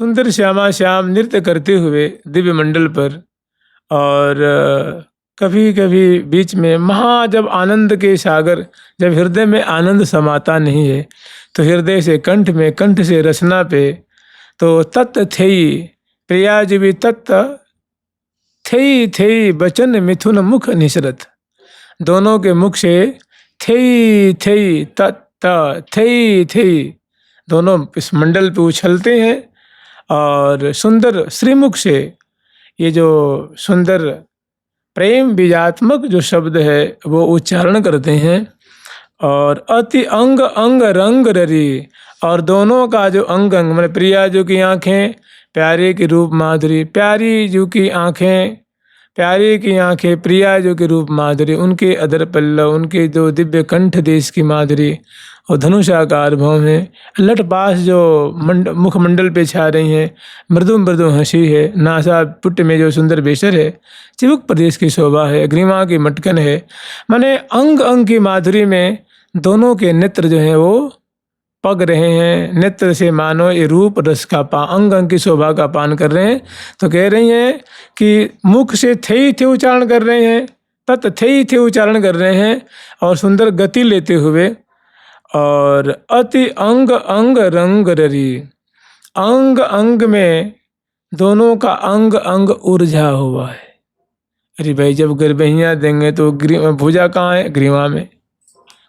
सुंदर श्यामा श्याम नृत्य करते हुए दिव्य मंडल पर। और कभी कभी बीच में जब आनंद के सागर, जब हृदय में आनंद समाता नहीं है तो हृदय से कंठ में, कंठ से रसना पे, तो तत् थेई प्रिया जीवी तत् थेई थेई बचन मिथुन मुख निसरत। दोनों के मुख से थेई थेई तत् थेई थेई दोनों इस मंडल पे उछलते हैं और सुंदर श्रीमुख से ये जो सुंदर प्रेम बीजात्मक जो शब्द है वो उच्चारण करते हैं। और अति अंग अंग रंग ररी, और दोनों का जो अंग अंग मैंने प्रिया जो की आँखें, प्यारे की रूप माधुरी, प्यारी जो की आँखें, प्यारे की आँखें, प्रिया जो की रूप माधुरी, उनके अधर पल्लव, उनके जो दिव्य कंठ देश की माधुरी और धनुषाकार भौं है, लटपास जो मुखमंडल पे छा रही हैं, मृदु मृदु हंसी है, नासा पुट में जो सुंदर बेसर है, चिबुक प्रदेश की शोभा है, ग्रीवा की मटकन है। माने अंग अंग की माधुरी में दोनों के नेत्र जो हैं वो पग रहे हैं। नेत्र से मानो ये रूप रस का अंग अंग की शोभा का पान कर रहे हैं। तो कह रही हैं कि मुख से थे थे उच्चारण कर रहे हैं, तत् थे उच्चारण कर रहे हैं और सुंदर गति लेते हुए। और अति अंग अंग रंग ररी, अंग अंग में दोनों का अंग अंग उर्जा हुआ है। अरे भाई, जब गर्भहियाँ देंगे तो भुजा कहाँ है? ग्रीवा में।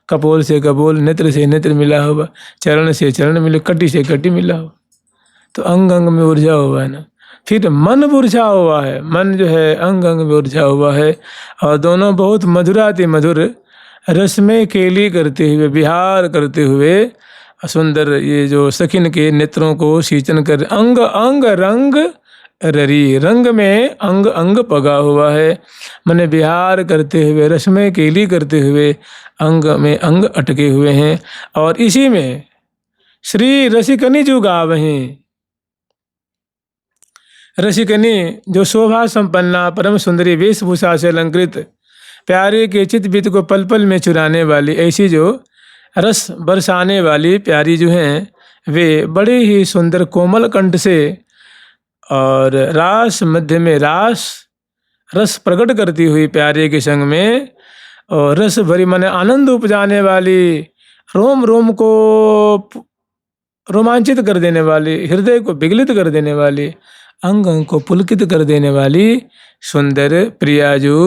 कपोल से कपोल, नेत्र से नेत्र मिला हुआ, चरण से चरण मिले, कटी से कटी मिला हुआ, तो अंग अंग में ऊर्जा हुआ है ना। फिर मन ऊर्जा हुआ है, मन जो है अंग अंग में ऊर्जा हुआ है। और दोनों बहुत मधुराति मधुर रस में केली करते हुए, विहार करते हुए सुंदर ये जो सखिन के नेत्रों को सींचन कर, अंग अंग रंग ररी, रंग में अंग अंग पगा हुआ है। मैंने विहार करते हुए, रस में केली करते हुए अंग में अंग अटके हुए हैं। और इसी में श्री रसिकनी जो गावहीं, रसिकनी जो शोभा संपन्ना परम सुंदरी वेशभूषा से अलंकृत, प्यारे के चित वित्त को पल पल में चुराने वाली, ऐसी जो रस बरसाने वाली प्यारी जो हैं, वे बड़े ही सुंदर कोमल कंठ से और रास मध्य में रास रस प्रकट करती हुई प्यारे के संग में, और रस भरी माने आनंद उपजाने वाली, रोम रोम को रोमांचित कर देने वाली, हृदय को विगलित कर देने वाली, अंग अंग को पुलकित कर देने वाली सुंदर प्रियाजू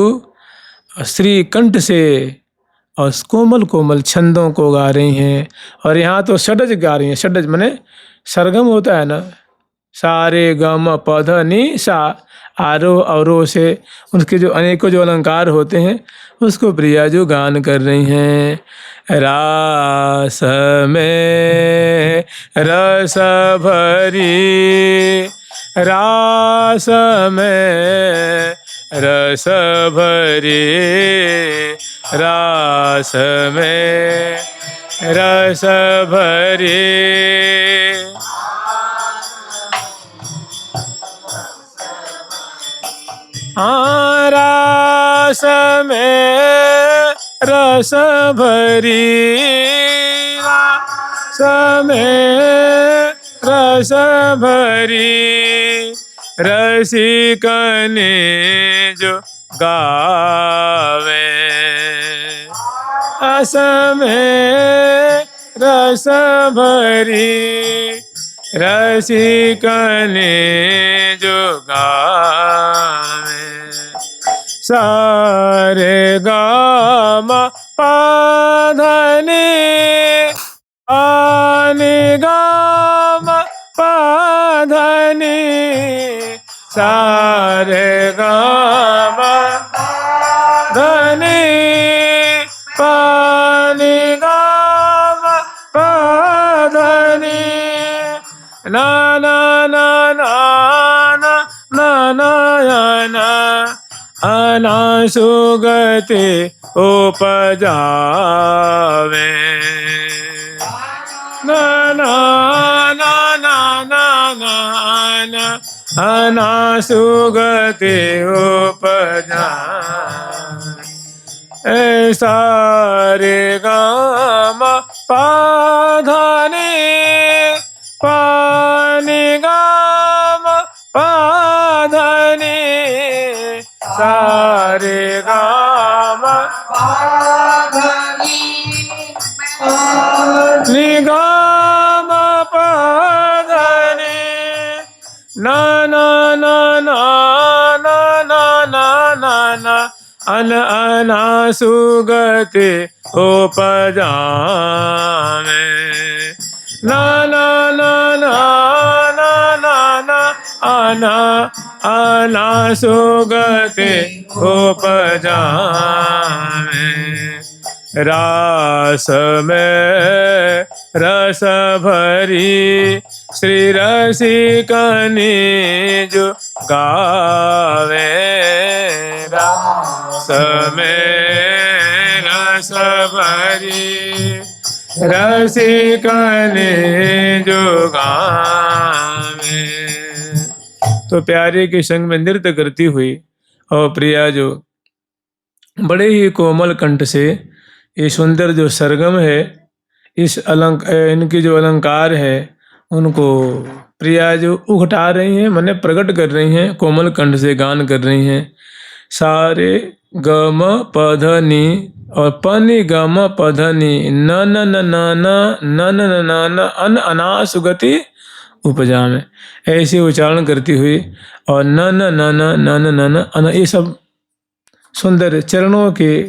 श्री कंठ से और कोमल कोमल छंदों को गा रही हैं। और यहाँ तो षडज गा रही हैं। षडज माने सरगम होता है ना, सारे गम पध नि सा, आरोह अवरोह से उसके जो अनेकों जो अलंकार होते हैं उसको प्रिया जो गान कर रही हैं। रास में रस भरी, रास में रस भरी, रास में रस भरी, रास में रस भरी, रास में रस भरी, रसिकने जो गावे, रस में रस भरी, रसिकने जो गावे। सारे गाम पाधने, आने गाम पाधने, सारे गाम धने, पाने गाम पाधने, ना ना ना ना ना ना ना अना सुगति उपजावे, ना ना ना ना ना ना अना सुगति उपजावे। सारे गाम पाधने, पानी गा सारे गाम निगाम पधनी ना ना ना ना ना ना ना ना ना अन अना सुगति उपजामे ना ना ना ना ना ना ना अना अना सुगति उपजामे रास में रस भरी श्री रसिकनी जो गावे रास में रस भरी रसिकनी जो गावे। तो प्यारे के संग में नृत्य करती हुई और प्रिया जो बड़े ही कोमल कंठ से ये सुंदर जो सरगम है, इस इनकी जो अलंकार है उनको प्रिया जो उघटा रही हैं, माने प्रकट कर रही हैं, कोमल कंठ से गान कर रही हैं। सारे गम पधनी और पनी गम पधनी न न न न न न न न न अन अनासुगति उपजा में ऐसे उच्चारण करती हुई और न न न न न न न न अन, ये सब सुंदर चरणों के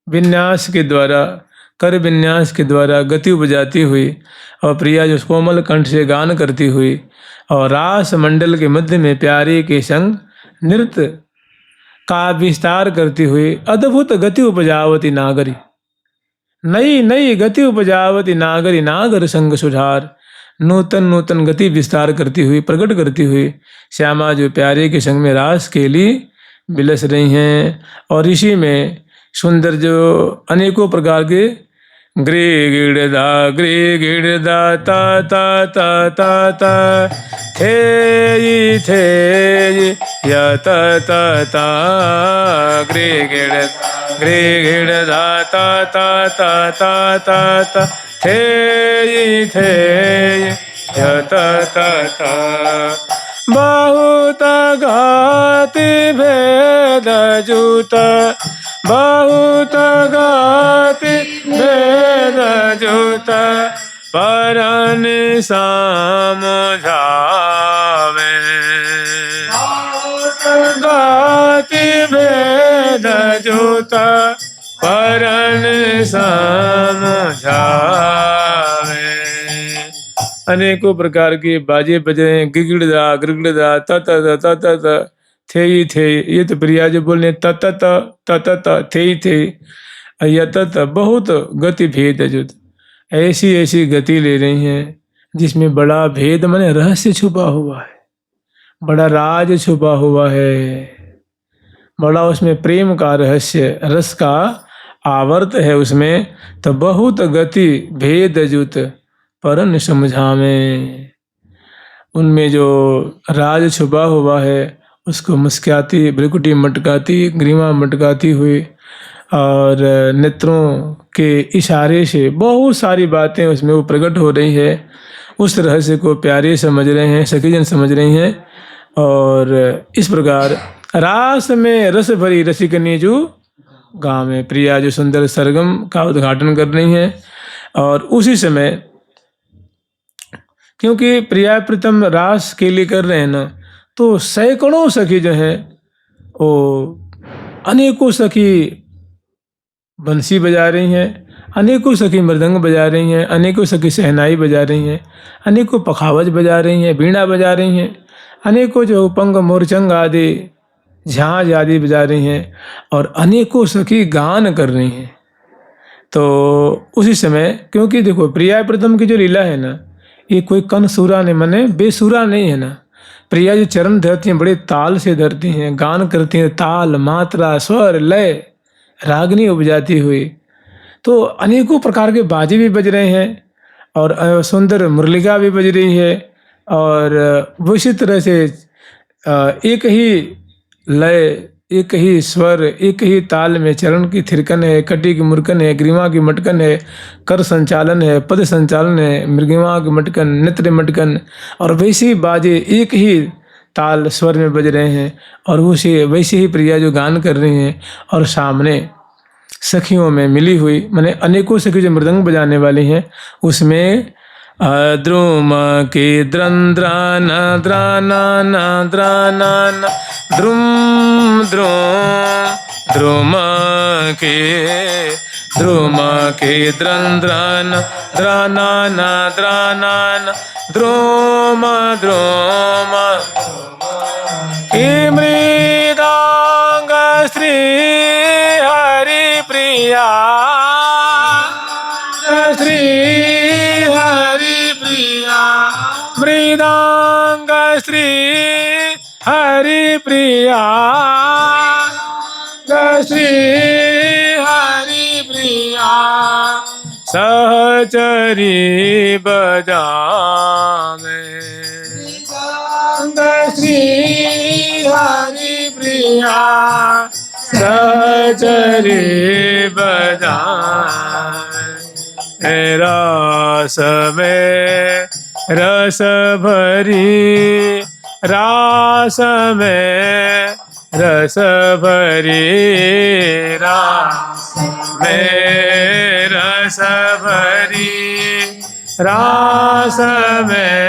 विन्यास के द्वारा, कर विन्यास के द्वारा गति उपजाती हुई और प्रिया जो कोमल कंठ से गान करती हुई और रास मंडल के मध्य में प्यारे के संग नृत्य का विस्तार करती हुई अद्भुत गति उपजावती नागरी, नई नई गति उपजावती नागरी, नागर संग सुधार, नूतन नूतन गति विस्तार करती हुई, प्रकट करती हुई श्यामा जो प्यारे के संग में रास के लिए बिलस रही हैं। और इसी में सुंदर जो अनेकों प्रकार के गृह गिड़दा ता ता ता ता ता थे या ता ता ता गिड़दा ता ता ता ता ता ता थे या ता ता ता बहुत घाति भेद जूता बहुत घाति भेद जूता परन समझावे बहुत घाति भेद जूता परन समझावे। अनेकों प्रकार के बाजे बज रहे हैं, गिगड़दा गिगड़दा त त त त त थे ही थे, ये तो प्रिया जो बोल रहे त त त त त त थे ही थे, या त त बहुत गति भेद जो ऐसी ऐसी गति ले रही हैं जिसमें बड़ा भेद माने रहस्य छुपा हुआ है, बड़ा राज छुपा हुआ है, बड़ा उसमें प्रेम का रहस्य, रस का आवर्त है उसमें। तो बहुत गति भेद जुत परन समझावे, उनमें जो राज छुपा हुआ है उसको मुस्कुराती, भ्रुकुटी मटकाती, ग्रीवा मटकाती हुई और नेत्रों के इशारे से बहुत सारी बातें उसमें वो प्रकट हो रही है। उस रहस्य को प्यारे समझ रहे हैं, सखीजन समझ रही हैं। और इस प्रकार रास में रस भरी रसिकनी जो गाँव में प्रिया जो सुंदर सरगम का उद्घाटन कर रही हैं। और उसी समय क्योंकि प्रिया प्रीतम रास के लिए कर रहे हैं ना, तो सैकड़ों सखी जो हैं वो अनेकों सखी बंसी बजा रही हैं, अनेकों सखी मृदंग बजा रही हैं, अनेकों सखी शहनाई बजा रही हैं, अनेकों पखावज बजा रही हैं, बीड़ा बजा रही हैं, अनेकों जो पंग मोरचंग आदि झांझ आदि बजा रही हैं और अनेकों सखी गान कर रही हैं। तो उसी समय क्योंकि देखो प्रिया प्रीतम की जो लीला है ना, ये कोई कनसूरा नहीं, माने बेसुरा नहीं है ना। प्रिया जो चरण धरती हैं बड़े ताल से धरती हैं, गान करती हैं, ताल मात्रा स्वर लय रागनी उपजाती हुई। तो अनेकों प्रकार के बाजे भी बज रहे हैं और सुंदर मुरलिका भी बज रही है और वो इसी तरह से एक ही लय, एक ही स्वर, एक ही ताल में चरण की थिरकन है, कटी की मुरकन है, ग्रीवा की मटकन है, कर संचालन है, पद संचालन है, मृगिमा की मटकन, नेत्र मटकन और वैसे ही बाजे एक ही ताल स्वर में बज रहे हैं और उसे वैसे ही प्रिया जो गान कर रही हैं और सामने सखियों में मिली हुई माने अनेकों सखी जो मृदंग बजाने वाली हैं उसमें द्रुम के द्रंद्रान द्रानान द्रानान द्रुम द्रुम द्रुम के द्रंद्रान द्रानान द्रानान द्रुम द्रुम के मृदांग श्री हरि प्रिया श्री हरि प्रिया मृदांग श्री हरि प्रिया श्री हरि प्रिया सहचरी बजावे श्री हरि प्रिया सहचरी बजावे रास में रस भरी रास में रस भरी रास में रस भरी रास में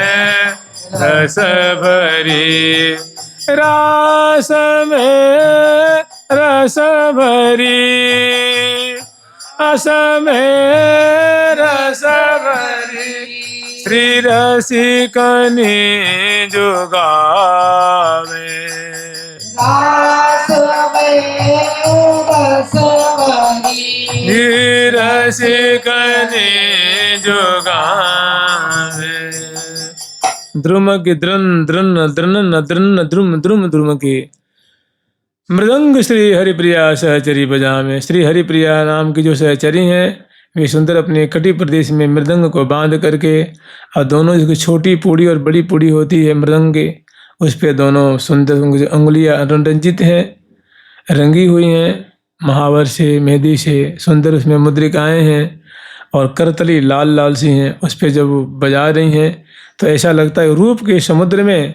रस भरी रास में रस भरी रस में रस भरी श्री रसिकनी जो गावे रसिकनी जो गावे द्रुम की द्रन द्रन द्रन द्रन द्रुम द्रुम द्रुम की मृदंग श्री हरिप्रिया सहचरी बजावे। श्री हरिप्रिया नाम की जो सहचरी हैं वे सुंदर अपने कटी प्रदेश में मृदंग को बांध करके और दोनों इसकी छोटी पूड़ी और बड़ी पूड़ी होती है मृदंग की उस पे दोनों सुंदर अंगुलियां रंजित हैं रंगी हुई हैं महावर से मेहंदी से सुंदर उसमें मुद्रिकाएं हैं और करतली लाल लाल सी हैं उस पे जब बजा रही हैं तो ऐसा लगता है रूप के समुद्र में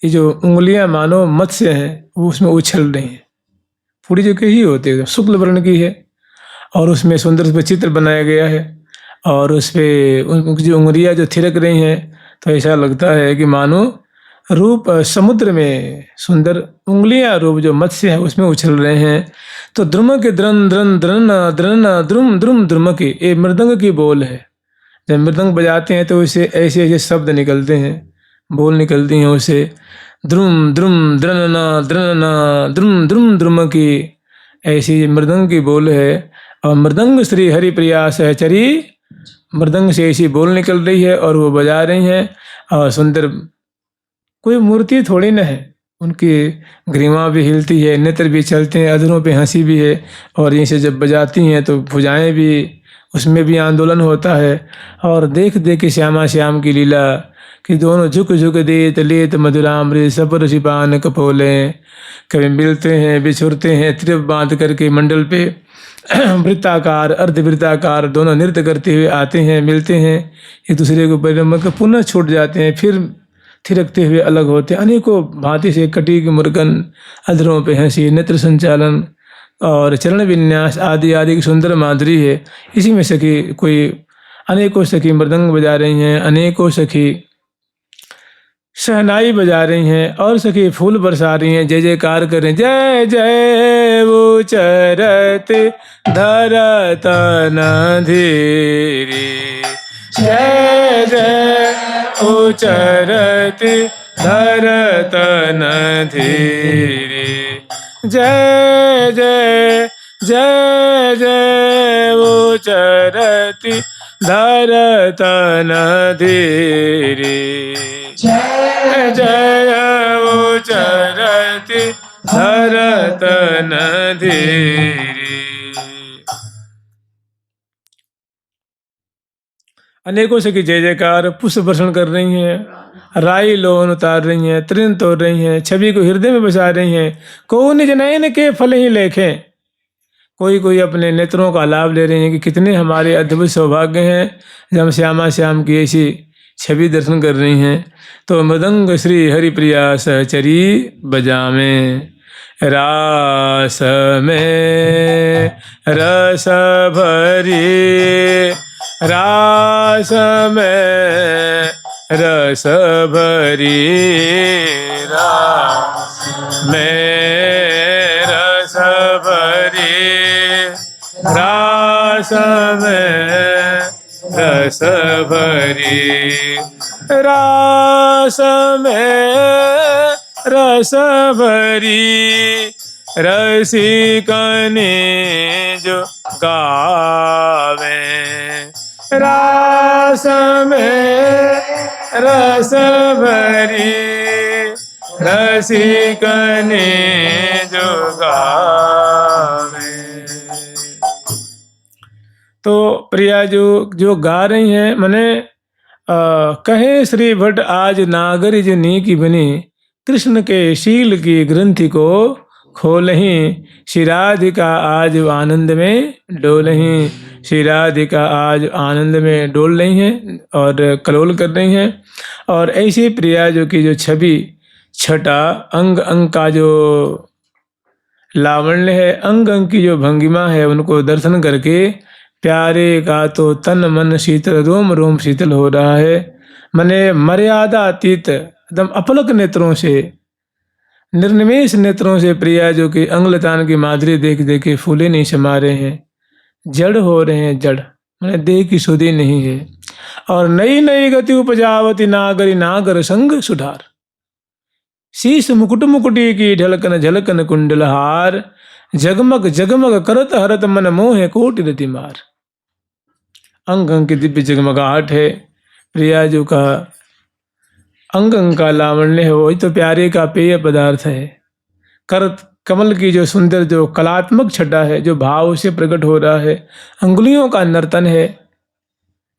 ये जो उंगलियां मानो मत्स्य हैं वो उसमें उछल रही हैं। पूरी जो कही होती है शुक्ल वर्ण की है और उसमें सुंदर उस पर चित्र बनाया गया है और उस पर उनकी जो उंगलियां जो थिरक रही हैं तो ऐसा लगता है कि मानो रूप समुद्र में सुंदर उंगलियां रूप जो मत्स्य है उसमें उछल रहे हैं। तो द्रुम के द्रन द्रन द्रन द्रन द्रुम द्रुम द्रुम की ये मृदंग की बोल है। जब मृदंग बजाते हैं तो उससे ऐसे ऐसे शब्द निकलते हैं बोल निकलती हैं उसे द्रुम द्रुम द्रनना द्रनना द्रुम द्रुम द्रुम की ऐसी मृदंग की बोल है। और मृदंग श्री हरिप्रिया सहचरी मृदंग से ऐसी बोल निकल रही है और वो बजा रही हैं और सुंदर कोई मूर्ति थोड़ी न है उनकी ग्रीवा भी हिलती है नेत्र भी चलते हैं अधरों पे हंसी भी है और यहीं से जब बजाती हैं तो भुजाएं भी उसमें भी आंदोलन होता है और देख देख के श्यामा श्याम की लीला कि दोनों झुक झुक देत लेत मधुरामृत सपर सिपान कपोले कभी मिलते हैं बिछुरते हैं त्रिप बांध करके मंडल पे वृत्ताकार अर्धवृत्ताकार दोनों नृत्य करते हुए आते हैं मिलते हैं एक दूसरे को परिणम कर पुनः छूट जाते हैं फिर थिरकते हुए अलग होते हैं। अनेकों भांति से कटी की मुर्गन अधरों पे हंसी नेत्र संचालन और चरण विन्यास आदि आदि की सुंदर माधुरी है। इसी में सखी कोई अनेकों सखी मृदंग बजा रही हैं अनेकों सखी शहनाई बजा रही हैं और सखी फूल बरसा रही हैं जय जयकार कर रही हैं जय जय वो चरत धरतन धीरे जय जय उचरत धरतन धीरे जय जय जय जय उचरत धरतन धीरे जय जय उचरत धरतन धीरे। अनेकों से की जय जयकार पुष्प वर्षण कर रही हैं राई लोन उतार रही हैं तृण तोड़ रही हैं छवि को हृदय में बसा रही हैं। को निज नयन के फल ही लेखें कोई कोई अपने नेत्रों का लाभ ले रही हैं कि कितने हमारे अद्भुत सौभाग्य हैं जब हम श्यामा श्याम की ऐसी छवि दर्शन कर रही हैं। तो मृदंग श्री हरिप्रिया सहचरी बजामे, रास में रस भरी, रास में रस भरी, रास में रस भरी, रास में रस भरी, रास में रस भरी, रसिकने जो गावे, रास में रस भरी, रसिकने जो गावे। तो प्रिया जो गा रही हैं, मने कहे श्री भट्ट आज नागरी जो नी की बनी, कृष्ण के शील की ग्रंथि को खोलहीं, श्री राधिका आज आनंद में डोलहीं, श्री राधिका आज आनंद में डोल रही हैं और कलोल कर रही हैं। और ऐसी प्रिया जो की जो छवि छटा अंग अंग का जो लावण्य है, अंग अंग की जो भंगिमा है, उनको दर्शन करके प्यारे का तो तन मन शीतल, रोम रोम शीतल हो रहा है। मने मर्यादा अतीत एकदम अपलक नेत्रों से, निर्निमेष नेत्रों से प्रिया जो कि अंगलतान की माधुरी देख देख के फूले नहीं समा रहे हैं, जड़ हो रहे हैं, जड़ मैंने देह की सुधि नहीं है। और नई नई गति उपजावती नागरी नागर संग सुधार, शीश मुकुट मुकुटी की ढलकन झलकन कुंडल हार, जगमग जगमग करत हरत मन मोह कोटि रति मार। अंग अंग की दिव्य जगमगाहट है, प्रिया जो का अंग अंग का लावण्य है, वही तो प्यारे का पेय पदार्थ है। करत कमल की जो सुंदर जो कलात्मक छटा है, जो भाव से प्रकट हो रहा है, अंगुलियों का नर्तन है,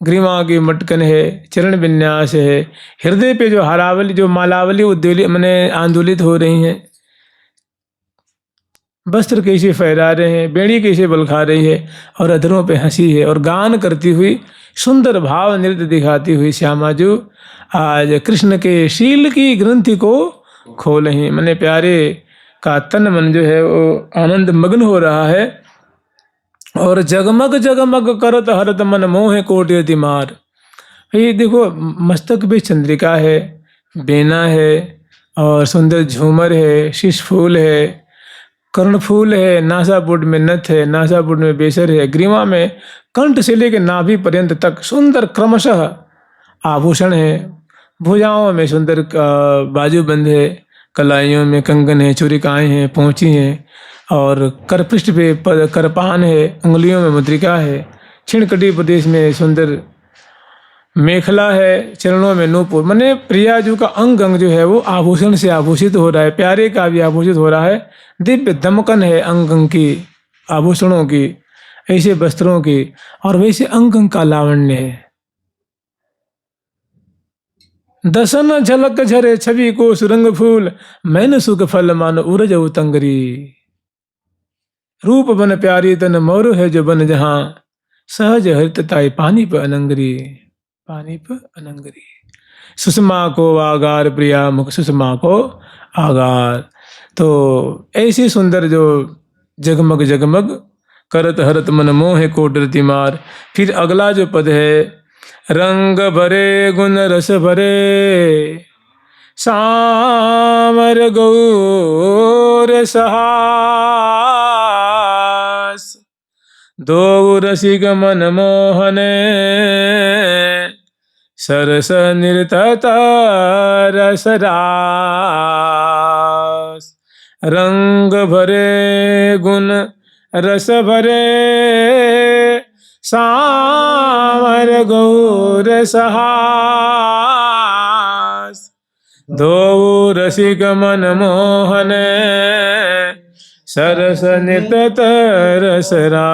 ग्रीवा की मटकन है, चरण विन्यास है, हृदय पे जो हरावली जो मालावली उद्वेलित मने आंदोलित हो रही हैं, वस्त्र कैसे फहरा रहे हैं, बेड़ी कैसे बलखा रही है, और अधरों पे हंसी है, और गान करती हुई सुंदर भाव नृत्य दिखाती हुई श्यामा जो आज कृष्ण के शील की ग्रंथि को खोलहीं, मने प्यारे का तन मन जो है वो आनंद मग्न हो रहा है। और जगमग जगमग करत हरत मन मोह कोटि रति मार। ये देखो मस्तक पे चंद्रिका है, बेना है, और सुंदर झूमर है, शीश फूल है, कर्णफूल है, नासापुट में नथ है, नासापुट में बेसर है, ग्रीवा में कंठ से लेकर नाभि पर्यंत तक सुंदर क्रमशः आभूषण है, भुजाओं में सुंदर बाजूबंद है, कलाइयों में कंगन है, चूड़िकाएं हैं, पोंची हैं, और करपृष्ठ पे करपान है, उंगलियों में मुद्रिका है, छिणकटी प्रदेश में सुंदर मेखला है, चरणों में नूपुर। मने प्रियाजू का अंग अंग जो है वो आभूषण से आभूषित हो रहा है, प्यारे का भी आभूषित हो रहा है, दिव्य दमकन है अंग अंग की, आभूषणों की, ऐसे वस्त्रों की, और वैसे अंग अंग का लावण्य है। दसन झलक झरे छवि को सुरंग फूल, मैन सुख फल मान उरज उतंगरी। रूप बन प्यारी तन मोर है जो बन जहां, सहज हरितताई पानी पर अनंगरी, पानी पर अनंगरी। सुषमा को आगार प्रिया मुख सुषमा को आगार। तो ऐसी सुंदर जो जगमग जगमग करत हरत मन मोह कोटि रति मार। फिर अगला जो पद है, रंग भरे गुण रस भरे, सामर गौर सहास, दो रसिक मन मोहने, सरस नृतता रसरास। रंग भरे गुण रस भरे, सामर गौर सहास, दो रसिक मन मोहने, सरस नृतत रसरा।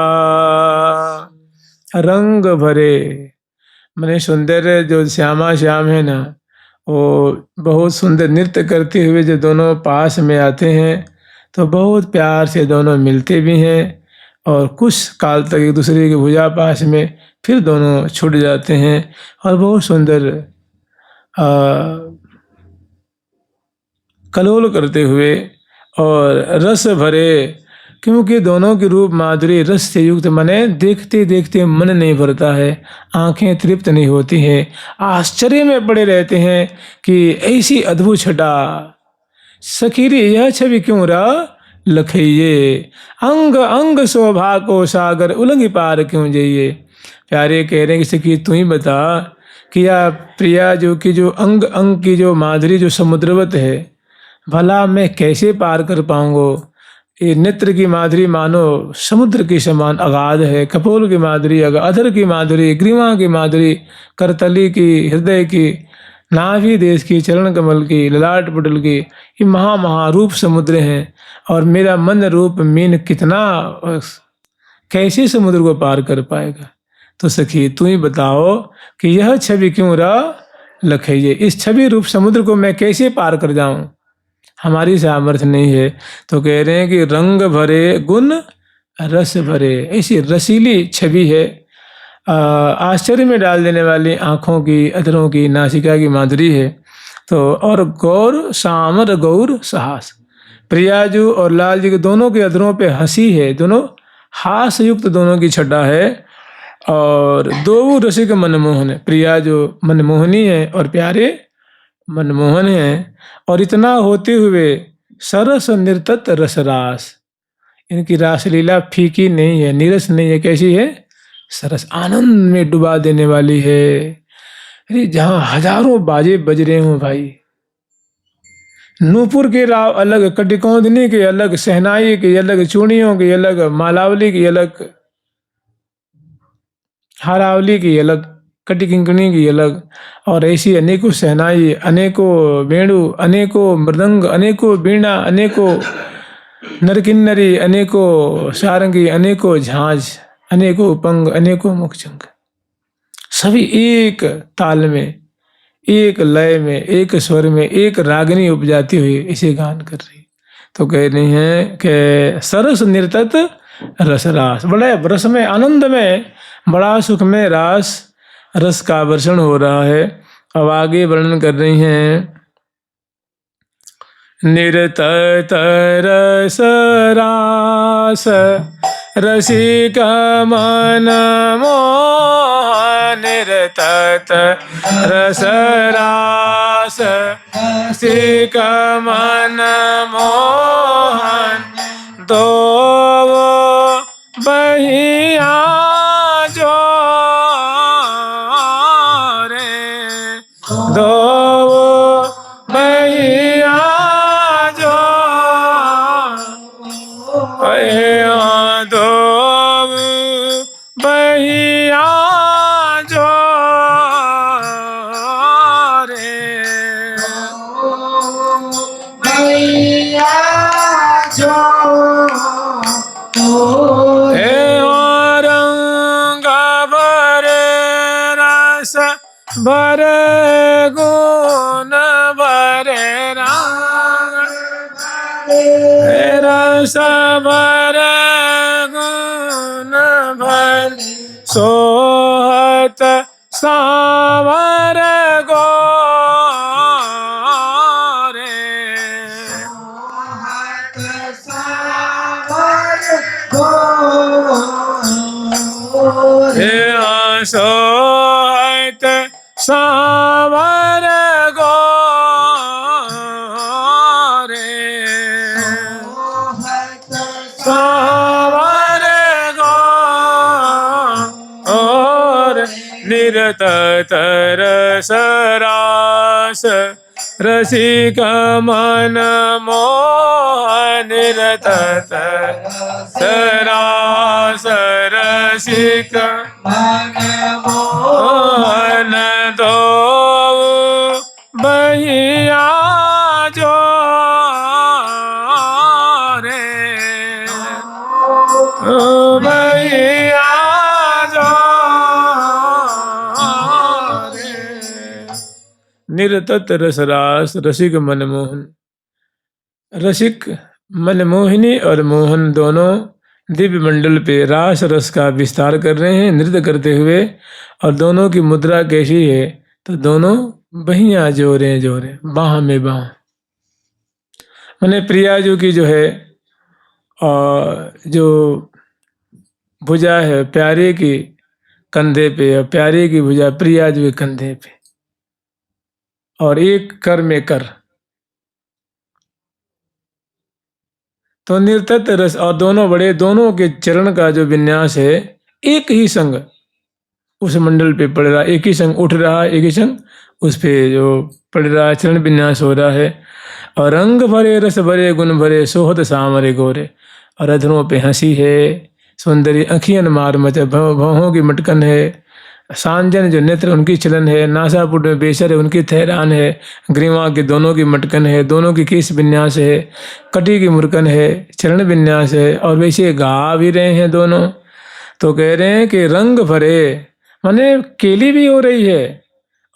रंग भरे मने सुंदर जो श्यामा श्याम है ना, वो बहुत सुंदर नृत्य करते हुए जो दोनों पास में आते हैं तो बहुत प्यार से दोनों मिलते भी हैं, और कुछ काल तक एक दूसरे के भुजा पास में फिर दोनों छूट जाते हैं, और बहुत सुंदर कलोल करते हुए और रस भरे, क्योंकि दोनों की रूप माधुरी रस से युक्त, माने देखते देखते मन नहीं भरता है, आंखें तृप्त नहीं होती हैं, आश्चर्य में पड़े रहते हैं कि ऐसी अद्भुत छटा। सखीरी यह छवि क्यों रा लखइये, अंग अंग शोभा को सागर उलंग पार क्यों जाइए। प्यारे कह रहे हैं कि सखी तू ही बता कि या प्रिया जो कि जो अंग अंग की जो माधुरी जो समुद्रवत है, भला मैं कैसे पार कर पाऊंगा। ये नेत्र की माधुरी मानो समुद्र के समान अगाध है, कपोल की माधुरी, अधर की माधुरी, ग्रीवा की माधुरी, करतली की, हृदय की, नाभि देश की, चरण कमल की, ललाट पुटल की, ये महारूप समुद्र हैं। और मेरा मन रूप मीन कितना कैसे समुद्र को पार कर पाएगा। तो सखी तू ही बताओ कि यह छवि क्यों रा लखइये, इस छवि रूप समुद्र को मैं कैसे पार कर जाऊं, हमारी सामर्थ्य नहीं है। तो कह रहे हैं कि रंग भरे गुण रस भरे, ऐसी रसीली छवि है, आश्चर्य में डाल देने वाली आँखों की, अधरों की, नासिका की माधुरी है। तो और गौर सामर गौर साहस, प्रियाजू और लाल जी के दोनों के अधरों पे हंसी है, दोनों हास युक्त दोनों की छटा है। और दो रसिक मनमोहन है, प्रिया जो मनमोहनी है और प्यारे मनमोहन है। और इतना होते हुए सरस निर्तत रसरास, इनकी रासलीला फीकी नहीं है, नीरस नहीं है, कैसी है, सरस आनंद में डुबा देने वाली है। अरे जहां हजारों बाजे बज रहे हो भाई, नूपुर के राव अलग, कटिकौंदनी के अलग, सहनाई की अलग, चूड़ियों की अलग, मालावली की अलग, हारावली की अलग, कटिकिंकनी की अलग, और ऐसी अनेकों सहनाई, अनेकों वेणु, अनेकों मृदंग, अनेकों वीणा, अनेकों नरकिन्नरी, अनेकों सारंगी, अनेकों झांझ, अनेकों उपंग, अनेकों मुखचंग, सभी एक ताल में, एक लय में, एक स्वर में, एक रागनी उपजाती हुई इसे गान कर रही। तो कह रही हैं कि सरस निर्तत रसरास, बड़े रस में, आनंद में, बड़ा सुख में रास रस का वर्षण हो रहा है। अब आगे वर्णन कर रही हैं, निर्तत रस रास रसिक मन मोहन, निर्तत रस रास रसिक मन मोहन, दो बहिया जो रे, दो बहिया जो, दो बहिया जो रे, बहिया जो रंग भरे रस भरे गुण भरे रस भरे गुण भरे, सोहत सावर गो सोहत सावर गो रे, सावर गो और निरतत रस रास रसिक मन मोहन, निरतत रास रसिक मोहन, दो बहिया जो रे, बहिया जो रे, निरतत रसरास रसिक मनमोहन। रसिक मनमोहिनी और मोहन दोनों दिव्य मंडल पे रास रस का विस्तार कर रहे हैं नृत्य करते हुए। और दोनों की मुद्रा कैसी है, तो दोनों बहियां जोरे जोरे, बाह में बाह। मैंने प्रिया जो की जो है जो भुजा है प्यारे की कंधे पे, और प्यारे की भुजा प्रिया जो है कंधे पे, और एक कर में कर, तो निर्तत रस, और दोनों बड़े, दोनों के चरण का जो विन्यास है एक ही संग उस मंडल पे पड़ रहा, एक ही संग उठ रहा है, एक ही संग उस पे जो पड़ रहा है, चरण विन्यास हो रहा है। और रंग भरे रस भरे गुण भरे सोहत सामरे गोरे, और अधरों पे हंसी है, सौंदर्य अखियन मार मचे, भौहों की मटकन है, सांजन जो नेत्र उनकी चलन है, नासापुट में बेसर है उनकी ठहरान है, ग्रीवा के दोनों की मटकन है, दोनों की केस विन्यास है, कटी की मुरकन है, चरण विन्यास है, और वैसे गा भी रहे हैं दोनों। तो कह रहे हैं कि रंग भरे माने केली भी हो रही है,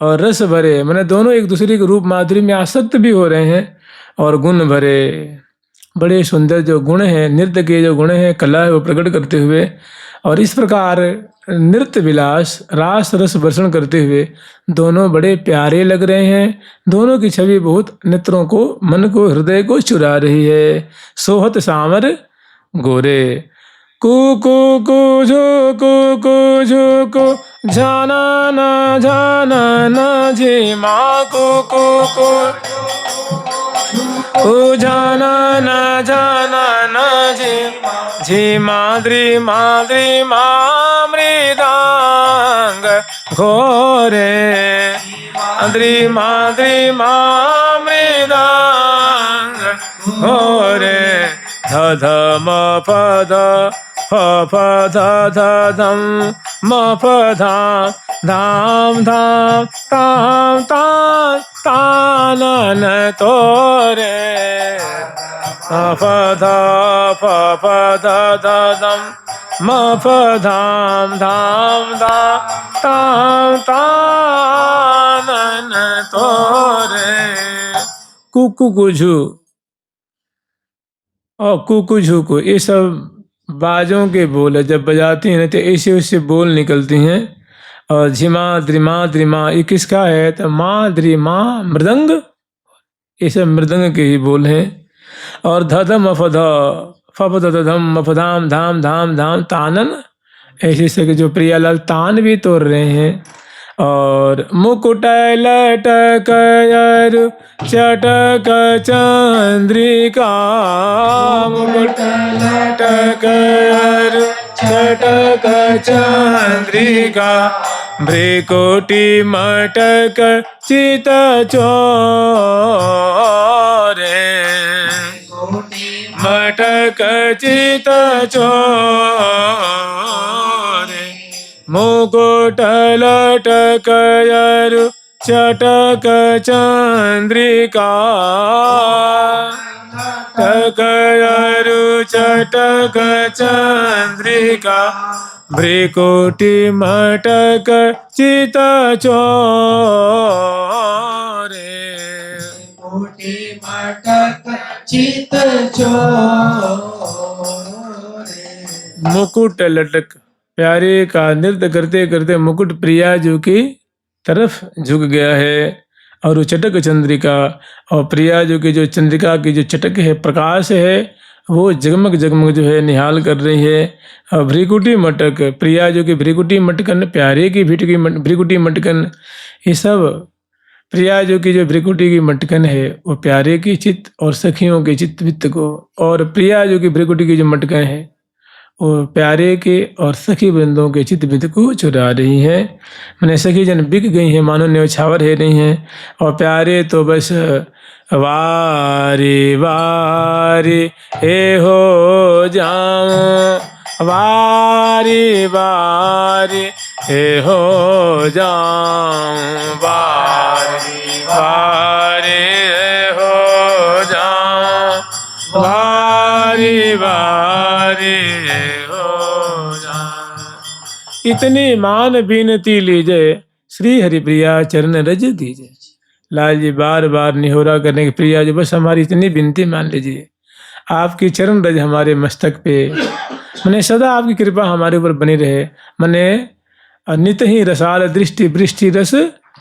और रस भरे माने दोनों एक दूसरे के रूप माधुरी में आसक्त भी हो रहे हैं, और गुण भरे बड़े सुंदर जो गुण हैं, नृत्य के जो गुण हैं, कला है वो प्रकट करते हुए, और इस प्रकार नृत्य विलास रास रस वर्षण करते हुए दोनों बड़े प्यारे लग रहे हैं। दोनों की छवि बहुत नेत्रों को, मन को, हृदय को चुरा रही है। सोहत सामर गोरे, कु कु कु झो जाना ना जे माँ को जाना ना जे माद्री माद्री माँ मृदांग घोरे, माद्री माद्री माँ मृदांग घोरे, ध ध म प ध फ ध ध धम म प धा धाम धाम ताम ताम तानन तोरे, फ ध ध धम म प धाम धाम धाम ताम तानन तोरे। कुकुकुझु और कुकुझुकु ये सब बाजों के बोल है, जब बजाती हैं तो ऐसे उससे बोल निकलती हैं। और झिमा द्रिमा द्रिमा ये किसका है, तो माँ द्रिमा मृदंग, ये सब मृदंग के ही बोल हैं। और धधम अफध फपध धम मफधाम धाम धाम धाम तानन, ऐसे से जो प्रियालाल तान भी तोड़ रहे हैं। और मुकुट लटक चटक चंद्रिका, मुकुट लटक चटक चंद्रिका, भ्रिकुटी मटक चित चोरे, मटक चित चोरे, मुकुट लटक चटक चंद्रिका, चटक चंद्रिका, भ्रिकुटी मटक चित चोरे, मटक चित चोरे। मुकुट लटक, प्यारे का नृत्य करते करते मुकुट प्रिया जो की तरफ झुक गया है, और वो चटक चंद्रिका, और प्रिया जो की जो चंद्रिका की जो चटक है, प्रकाश है, वो जगमग जगमग जो है निहाल कर रही है। और भ्रिकुटी मटक, प्रिया जो की भ्रिकुटी मटकन, प्यारे की भ्रिकुटी मटकन, ये सब प्रिया जो की जो भ्रिकुटी की मटकन है वो प्यारे की चित्त और सखियों के चित्त वित्त को, और प्रिया जो की भ्रिकुटी की जो मटकन है वो प्यारे के और सखी वृंदों के चित्त वित्त को चुरा रही है। मैंने सखी जन बिक गई हैं, मानो न्यौछावर है नहीं है, और प्यारे तो बस वारी वारी हे हो जाऊं, वारी वारी हे हो जाऊं, वारी वारी हे हो जाऊं, वारी वारी हो जाऊं। इतनी मान बिनती लीजिए, श्री हरिप्रिया चरण रज दीजिए। लाल जी बार बार निहोरा करने की, प्रिया जी बस हमारी इतनी विनती मान लीजिए, आपकी चरण रज हमारे मस्तक पे, मने सदा आपकी कृपा हमारे ऊपर बनी रहे। मने नित ही रसाल दृष्टि वृष्टि रस